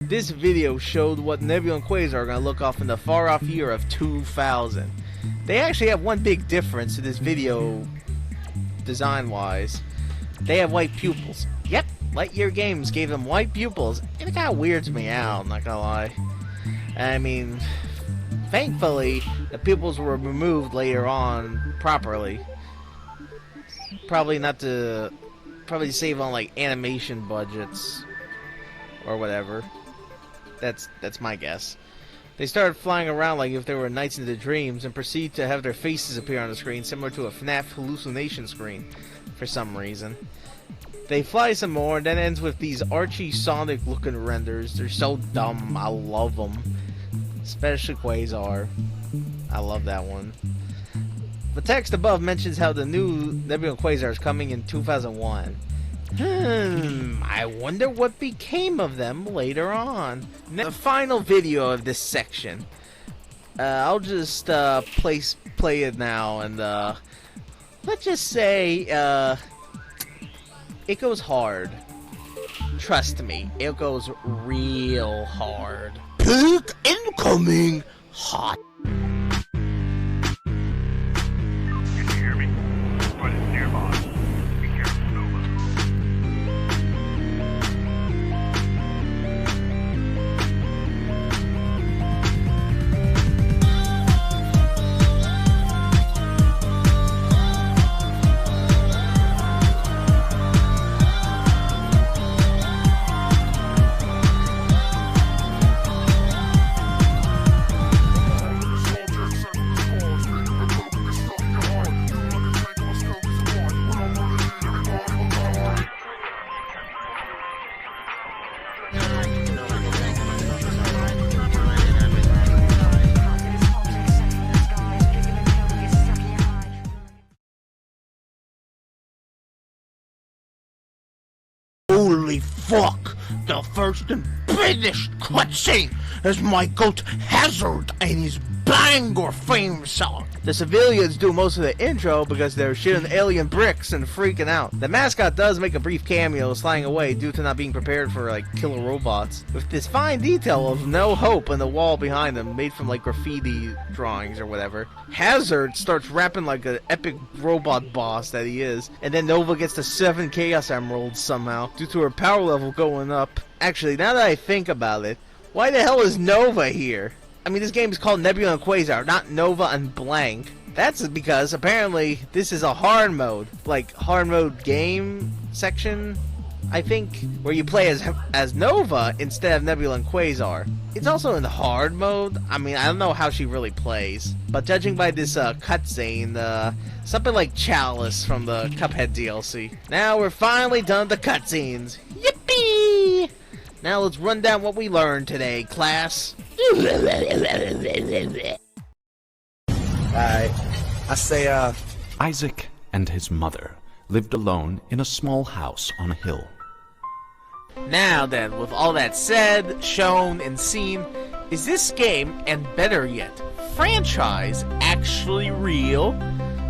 This video showed what Nebula and Quasar are going to look off in the far-off year of 2000. They actually have one big difference to this video, design-wise. They have white pupils. Yep, Lightyear Games gave them white pupils, and it kind of weirds me out, I'm not gonna lie. I mean, thankfully, the pupils were removed later on properly. Probably to save on, like, animation budgets, or whatever. That's my guess. They started flying around like if they were Knights into Dreams and proceed to have their faces appear on the screen, similar to a FNAF hallucination screen, for some reason. They fly some more, and then ends with these Archie Sonic looking renders. They're so dumb, I love them. Especially Quasar. I love that one. The text above mentions how the new Nebula Quasar is coming in 2001. I wonder what became of them later on. The final video of this section. I'll just play it now, and let's just say it goes hard. Trust me, it goes real hard. Peak incoming hot. Holy fuck! The first and biggest cutscene is my goat Hazard and his banger theme song. The civilians do most of the intro because they're shooting alien bricks and freaking out. The mascot does make a brief cameo sliding away due to not being prepared for like killer robots. With this fine detail of no hope on the wall behind them made from like graffiti drawings or whatever. Hazard starts rapping like an epic robot boss that he is. And then Nova gets the 7 Chaos Emeralds somehow due to her power level going up. Actually, now that I think about it, why the hell is Nova here? I mean, this game is called Nebula and Quasar, not Nova and blank. That's because apparently this is a hard mode, like hard mode game section, I think, where you play as Nova instead of Nebula and Quasar. It's also in the hard mode. I mean, I don't know how she really plays, but judging by this cutscene, something like Chalice from the Cuphead DLC. Now we're finally done with the cutscenes. Yippee! Now let's run down what we learned today, class. I say, Isaac and his mother lived alone in a small house on a hill. Now then, with all that said, shown, and seen, is this game, and better yet, franchise, actually real?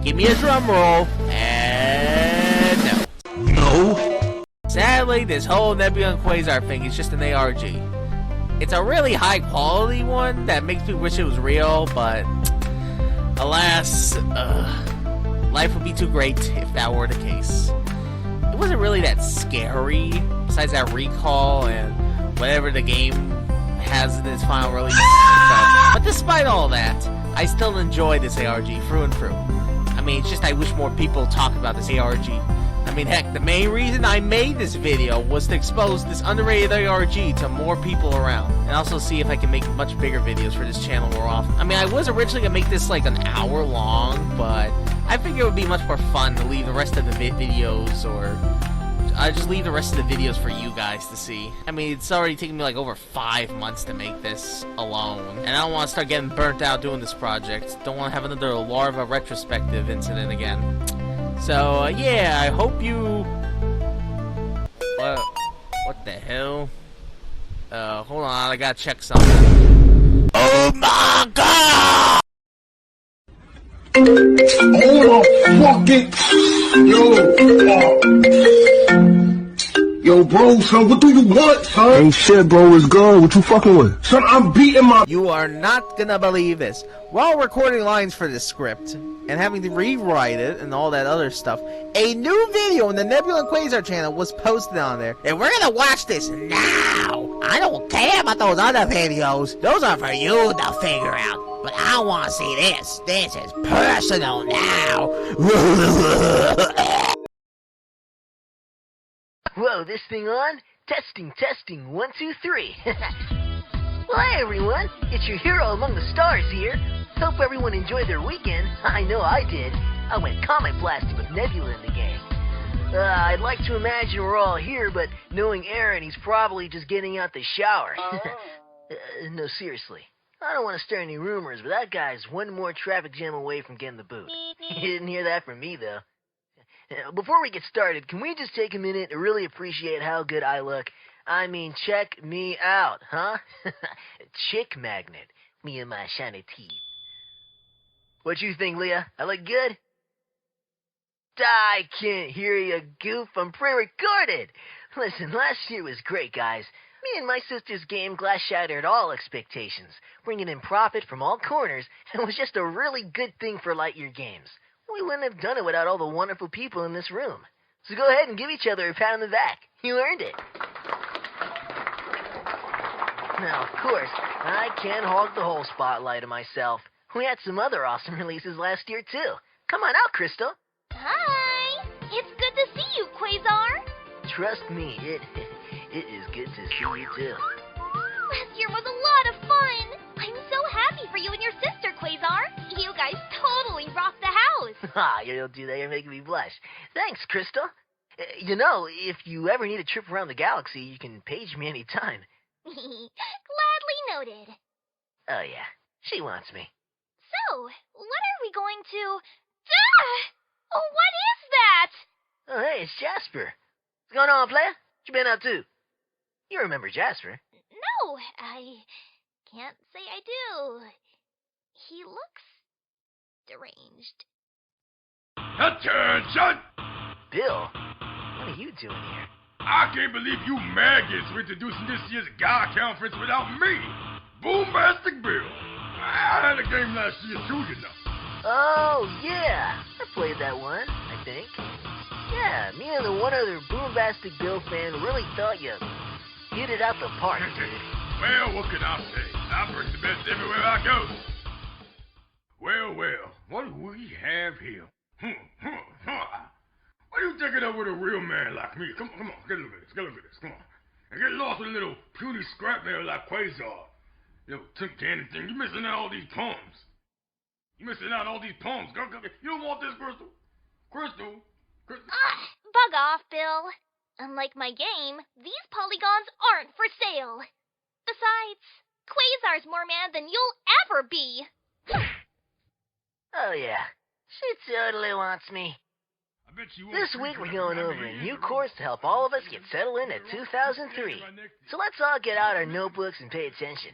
Give me a drum roll, and no. No! Sadly, this whole Nebula and Quasar thing is just an ARG. It's a really high quality one that makes me wish it was real, but alas, life would be too great if that were the case. It wasn't really that scary, besides that recall and whatever the game has in its final release. But despite all that, I still enjoy this ARG through and through. I mean, it's just I wish more people talk about this ARG. I mean, heck, the main reason I made this video was to expose this underrated ARG to more people around. And also see if I can make much bigger videos for this channel more often. I mean, I was originally going to make this like an hour long, but I figured it would be much more fun to leave the rest of the videos, or I just leave the rest of the videos for you guys to see. I mean, it's already taken me like over 5 months to make this alone. And I don't want to start getting burnt out doing this project. Don't want to have another Larva retrospective incident again. So, yeah, I hope you... What the hell? Hold on, I gotta check something. Oh my god! Hold the fucking... Yo, bro, son, what do you want, son? Ain't shit, bro, it's gone. What you fucking with? Son, I'm beating my... You are not gonna believe this. While recording lines for this script, and having to rewrite it, and all that other stuff, a new video on the Nebula and Quasar channel was posted on there. And we're gonna watch this now! I don't care about those other videos. Those are for you to figure out. But I wanna see this. This is personal now. Whoa, this thing on? Testing, testing, 1, 2, 3. Well, hey everyone, it's your hero among the stars here. Hope everyone enjoyed their weekend. I know I did. I went comet blasting with Nebula in the gang. I'd like to imagine we're all here, but knowing Aaron, he's probably just getting out the shower. No, seriously. I don't want to stir any rumors, but that guy's one more traffic jam away from getting the boot. You didn't hear that from me, though. Before we get started, can we just take a minute to really appreciate how good I look? I mean, check me out, huh? Chick magnet. Me and my shiny teeth. What you think, Leah? I look good? I can't hear you, goof. I'm pre-recorded. Listen, last year was great, guys. Me and my sister's game glass shattered all expectations, bringing in profit from all corners, and was just a really good thing for Lightyear Games. We wouldn't have done it without all the wonderful people in this room. So go ahead and give each other a pat on the back. You earned it. Now, of course, I can't hog the whole spotlight of myself. We had some other awesome releases last year, too. Come on out, Crystal. Hi! It's good to see you, Quasar! Trust me, it is good to see you, too. Last year was a lot of fun! I'm so happy for you and your sister, Quasar! You guys totally rocked the house! Ah, you don't do that, you're making me blush. Thanks, Crystal. You know, if you ever need a trip around the galaxy, you can page me anytime. Gladly noted. Oh, yeah. She wants me. So, what are we going to... Ah! Oh, what is that? Oh, hey, it's Jasper. What's going on, player? What you been up to? You remember Jasper? No, I can't say I do. He looks deranged. Attention! Bill, what are you doing here? I can't believe you maggots are introducing this year's GULP conference without me. Boombastic Bill. I had a game last year too, you know. Oh, yeah. I played that one, I think. Yeah, me and the one other Boombastic Bill fan really thought you hit it out the park, dude. Well, what can I say? I bring the best everywhere I go. Well, what do we have here? What are you thinking of with a real man like me? Come on, get a look at this, come on. And get lost with a little puny scrap metal like Quasar. Yo, tin cannon thing, you're missing out all these poems. You're missing out all these poems. Go. You don't want this, Crystal? Crystal. Bug off, Bill. Unlike my game, these polygons aren't for sale. Besides, Quasar's more man than you'll ever be. Oh, yeah. She totally wants me. This week we're going over a new course to help all of us get settled in at 2003. So let's all get out our notebooks and pay attention.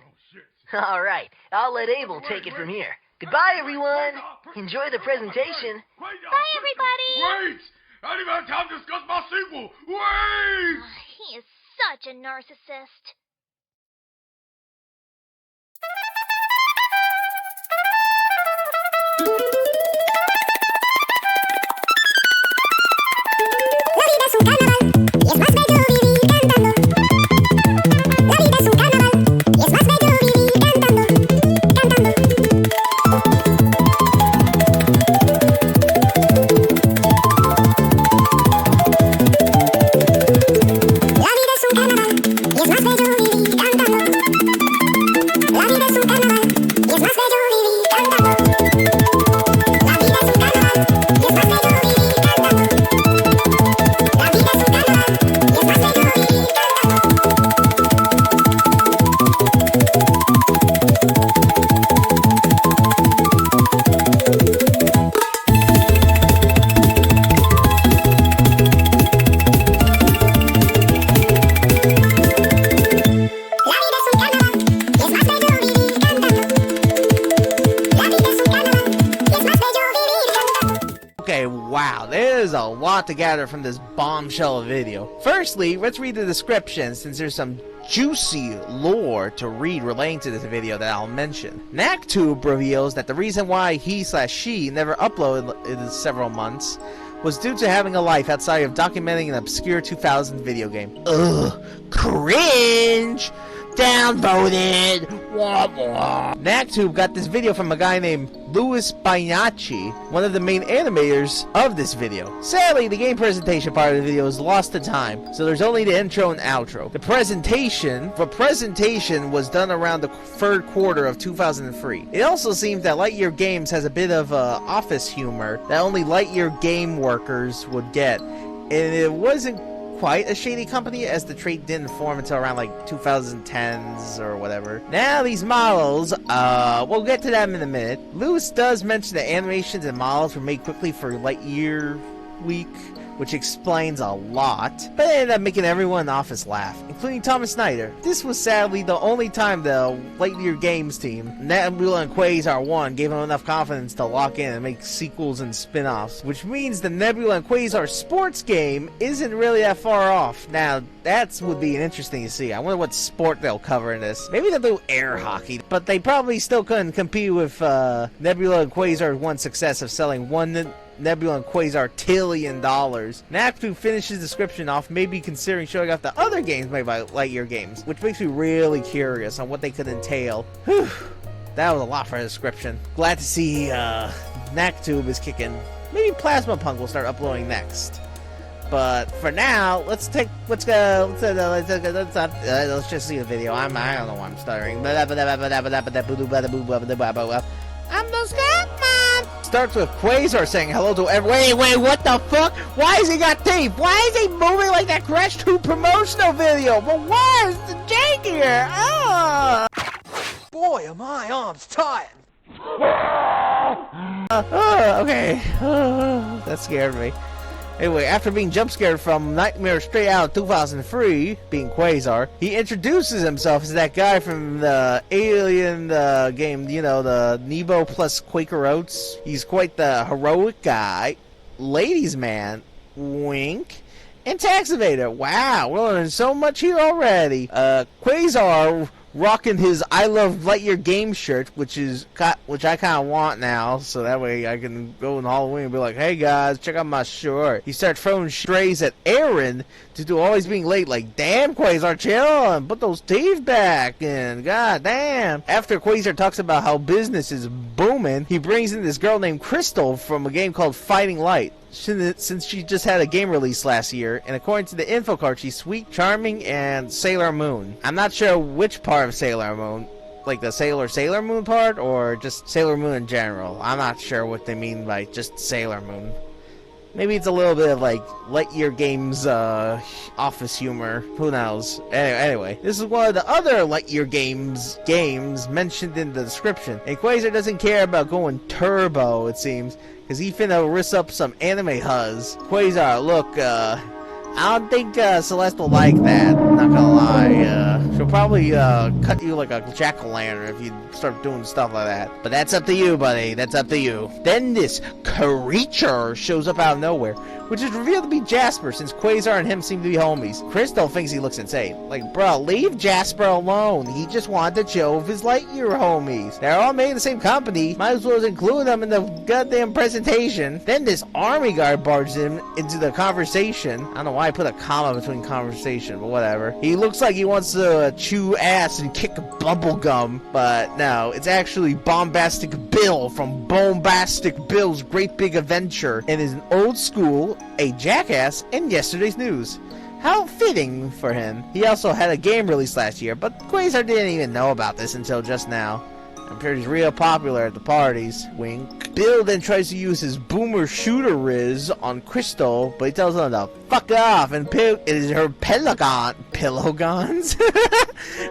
All right, I'll let Abel take it from here. Goodbye, everyone. Enjoy the presentation. Bye, everybody. Wait! I don't even have time to discuss my sequel. Wait! He is such a narcissist. Okay, wow, there's a lot to gather from this bombshell video. Firstly, let's read the description since there's some juicy lore to read relating to this video that I'll mention. NACTube reveals that the reason why he/she never uploaded in several months was due to having a life outside of documenting an obscure 2000 video game. Ugh, cringe! Downvoted! Wah wah. NACTube got this video from a guy named Louis Bainacci, one of the main animators of this video. Sadly, the game presentation part of the video is lost to time, so there's only the intro and outro. The presentation was done around the third quarter of 2003. It also seems that Lightyear Games has a bit of office humor that only Lightyear game workers would get, and it wasn't quite a shady company, as the trait didn't form until around like 2010s or whatever. Now these models, we'll get to them in a minute. Lewis does mention that animations and models were made quickly for Lightyear Week, which explains a lot, but it ended up making everyone in the office laugh, including Thomas Snyder. This was sadly the only time the Lightyear Games team, Nebula and Quasar 1, gave him enough confidence to lock in and make sequels and spin-offs, which means the Nebula and Quasar sports game isn't really that far off. Now, that would be interesting to see. I wonder what sport they'll cover in this. Maybe they'll do air hockey, but they probably still couldn't compete with Nebula and Quasar's one success of selling one Nebula and Quasar $1 trillion. NACTube finishes the description off, maybe considering showing off the other games made by Lightyear Games, which makes me really curious on what they could entail. Whew, that was a lot for a description. Glad to see NACTube is kicking. Maybe Plasma Punk will start uploading next. But for now, let's just see the video. I don't know why I'm stuttering. I'm the Scatman! Starts with Quasar saying hello to everyone. Wait, what the fuck? Why has he got teeth? Why is he moving like that Crash 2 promotional video? But why is the jankier? Boy, are my arms tired. Okay. That scared me. Anyway, after being jump scared from Nightmare Straight Out of 2003, being Quasar, he introduces himself as that guy from the Alien game, you know, the Nebo plus Quaker Oats. He's quite the heroic guy, ladies man, wink, and tax evader. Wow, we're learning so much here already. Quasar rocking his I Love Lightyear game shirt, which I kind of want now, so that way I can go in Halloween and be like, hey guys, check out my shirt. He starts throwing strays at Aaron due to always being late, like, damn Quasar, chill and put those teeth back in, god damn. After Quasar talks about how business is booming, he brings in this girl named Crystal from a game called Fighting Light. Since she just had a game release last year, and according to the info card, she's sweet, charming, and Sailor Moon. I'm not sure which part of Sailor Moon, like the Sailor Moon part, or just Sailor Moon in general. I'm not sure what they mean by just Sailor Moon. Maybe it's a little bit of like Lightyear Games office humor. Who knows? Anyway, this is one of the other Lightyear games mentioned in the description. And Quasar doesn't care about going turbo, it seems, because he finna risk up some anime huzz. Quasar, look, I don't think Celeste will like that, not gonna lie. She'll probably cut you like a jack-o'-lantern if you start doing stuff like that. But that's up to you, buddy, that's up to you. Then this creature shows up out of nowhere, which is revealed to be Jasper, since Quasar and him seem to be homies. Crystal thinks he looks insane. Like, bro, leave Jasper alone. He just wanted to chill with his Lightyear homies. They're all made in the same company. Might as well include them in the goddamn presentation. Then this army guard barges him into the conversation. I don't know why I put a comma between conversation, but whatever. He looks like he wants to chew ass and kick bubblegum, but no, it's actually Bombastic Bill from Bombastic Bill's Great Big Adventure, and is an old school, a jackass, and yesterday's news. How fitting for him. He also had a game released last year, but Quasar didn't even know about this until just now. I'm sure he's real popular at the parties. Wink. Bill then tries to use his boomer shooter riz on Crystal, but he tells him to fuck off, and it is her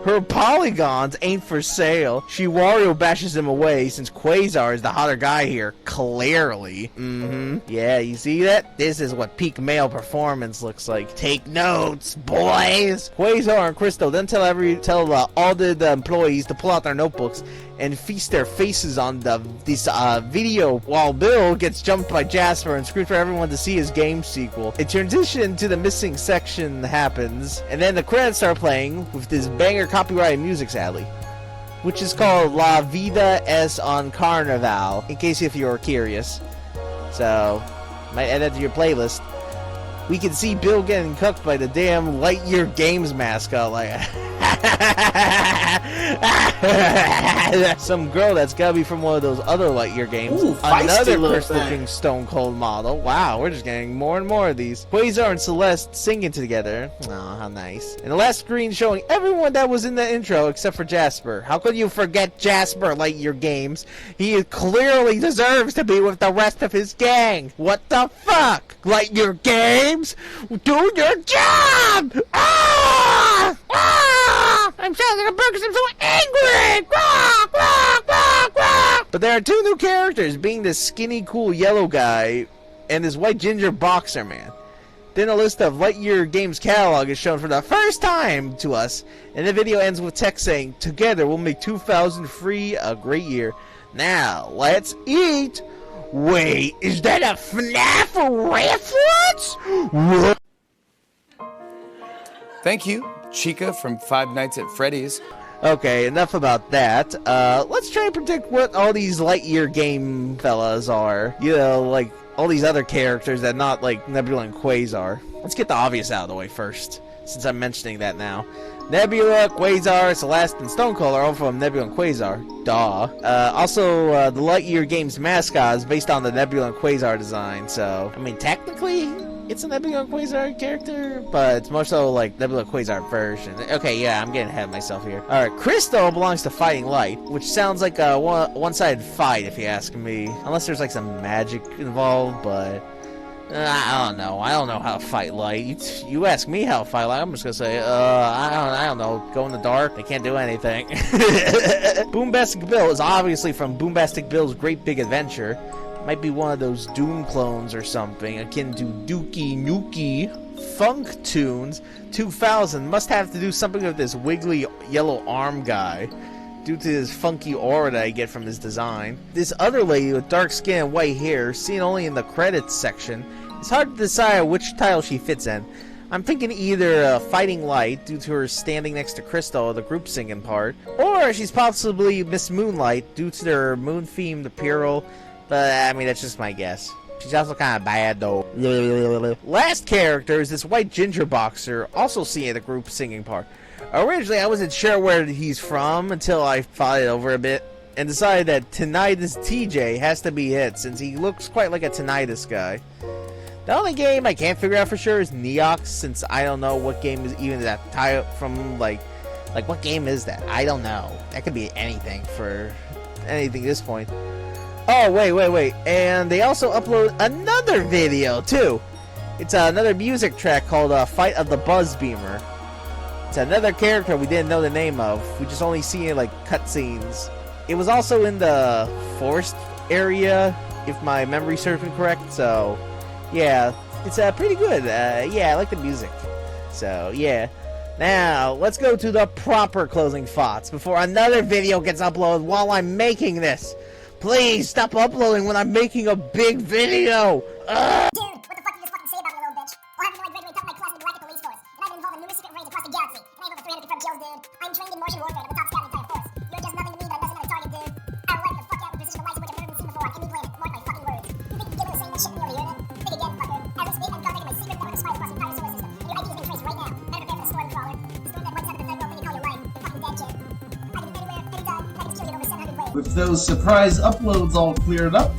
her polygons ain't for sale. She Wario bashes him away since Quasar is the hotter guy here, clearly. Yeah, you see that? This is what peak male performance looks like. Take notes, boys! Quasar and Crystal then tell all the employees to pull out their notebooks and feast their faces on this video, while Bill gets jumped by Jasper and screams for everyone to see his game sequel. A transition to the missing section happens, and then the credits start playing with this banger copyrighted music, sadly, which is called La Vida es un Carnaval, in case if you're curious. So, might add that to your playlist. We can see Bill getting cucked by the damn Lightyear Games mascot, like some girl that's gotta be from one of those other Lightyear games. Ooh, another Crystal Stone Cold model. Wow, we're just getting more and more of these. Quasar and Celeste singing together. Oh, how nice. And the last screen showing everyone that was in the intro except for Jasper. How could you forget Jasper, Lightyear Games? He clearly deserves to be with the rest of his gang. What the fuck? Lightyear Games? Do your job! Ah! Ah! I'm sounding like a bird because I'm so angry! Quack, quack, quack, quack. But there are two new characters, being this skinny, cool yellow guy and this white ginger boxer man. Then a list of Lightyear Games catalog is shown for the first time to us, and the video ends with text saying, "Together we'll make 2003 a great year. Now, let's eat!" Wait, is that a FNAF reference? What? Thank you, Chica from Five Nights at Freddy's. Okay, enough about that. Let's try and predict what all these Lightyear game fellas are. You know, like all these other characters that not like Nebula and Quasar. Let's get the obvious out of the way first, since I'm mentioning that now. Nebula, Quasar, Celeste, and Stone Cold are all from Nebula and Quasar. Duh. Also, the Lightyear Games mascot is based on the Nebula and Quasar design, so... I mean, technically, it's a Nebula and Quasar character, but it's more so like Nebula and Quasar version. Okay, yeah, I'm getting ahead of myself here. Alright, Crystal belongs to Fighting Light, which sounds like a one-sided fight, if you ask me. Unless there's like some magic involved, but... I don't know. I don't know how to fight light. You ask me how to fight light, I'm just gonna say, I don't know. Go in the dark. They can't do anything. Boombastic Bill is obviously from Boombastic Bill's Great Big Adventure. Might be one of those Doom clones or something, akin to Dookie Nukie. Funk Tunes 2000 must have to do something with this wiggly yellow arm guy, due to his funky aura that I get from his design. This other lady with dark skin and white hair, seen only in the credits section, it's hard to decide which title she fits in. I'm thinking either Fighting Light, due to her standing next to Crystal, the group singing part, or she's possibly Miss Moonlight, due to their moon-themed apparel, but I mean, that's just my guess. She's also kind of bad, though. Last character is this white ginger boxer, also seeing the group singing part. Originally, I wasn't sure where he's from until I thought it over a bit, and decided that Tinnitus TJ has to be it, since he looks quite like a tinnitus guy. The only game I can't figure out for sure is Neox, since I don't know what game is even that tie from, like what game is that? I don't know. That could be anything for anything at this point. Oh, wait. And they also upload another video, too. It's another music track called Fight of the Buzzbeamer. It's another character we didn't know the name of. We just only see it, like, cutscenes. It was also in the forest area, if my memory serves me correct, so... yeah, it's pretty good. Yeah, I like the music. So, yeah. Now, let's go to the proper closing thoughts before another video gets uploaded while I'm making this. Please stop uploading when I'm making a big video! Ugh. Dude, what the fuck did you just fucking say about me, little bitch? I'll have you know I graduated top of my class in the galactic police force, and I've been involved in numerous secret raids across the galaxy, and I have over 300 confirmed kills, dude. I'm trained in Martian warfare, and I'm the top scout in the entire force. You're just nothing to me but a messenger target, dude. I will wipe the fuck out with precision lights which I've never been seen before on any planet. Mark my fucking words. You think you're giving the same shit to me over here, then? Think again, fucker. As we speak, I'm contacting my secret network of spies across the entire solar system, and your IP is being traced right now. Better prepare for the storm crawler. The storm that wipes out the third world thing you call your life. You're fucking dead, kid. I can be anywhere, anytime, and I can kill you in over 700 ways. With those surprise uploads all cleared up,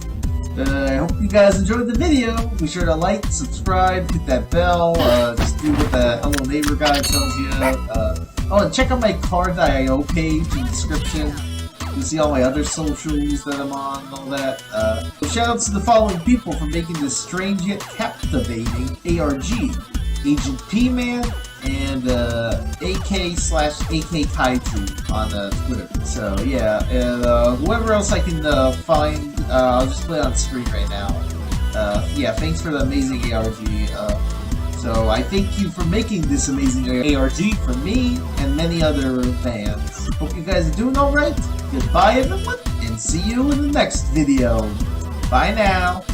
I hope you guys enjoyed the video. Be sure to like, subscribe, hit that bell, just do what the Hello Neighbor guy tells you. Oh, and check out my card.io page in the description. You can see all my other socials that I'm on and all that. Shoutouts to the following people for making this strange yet captivating ARG. Agent P-Man and AK/AK Kaiju on Twitter. So yeah, and whoever else I can find, I'll just put it on screen right now. Yeah, thanks for the amazing ARG. So I thank you for making this amazing ARG for me and many other fans. Hope you guys are doing alright. Goodbye everyone, and see you in the next video. Bye now.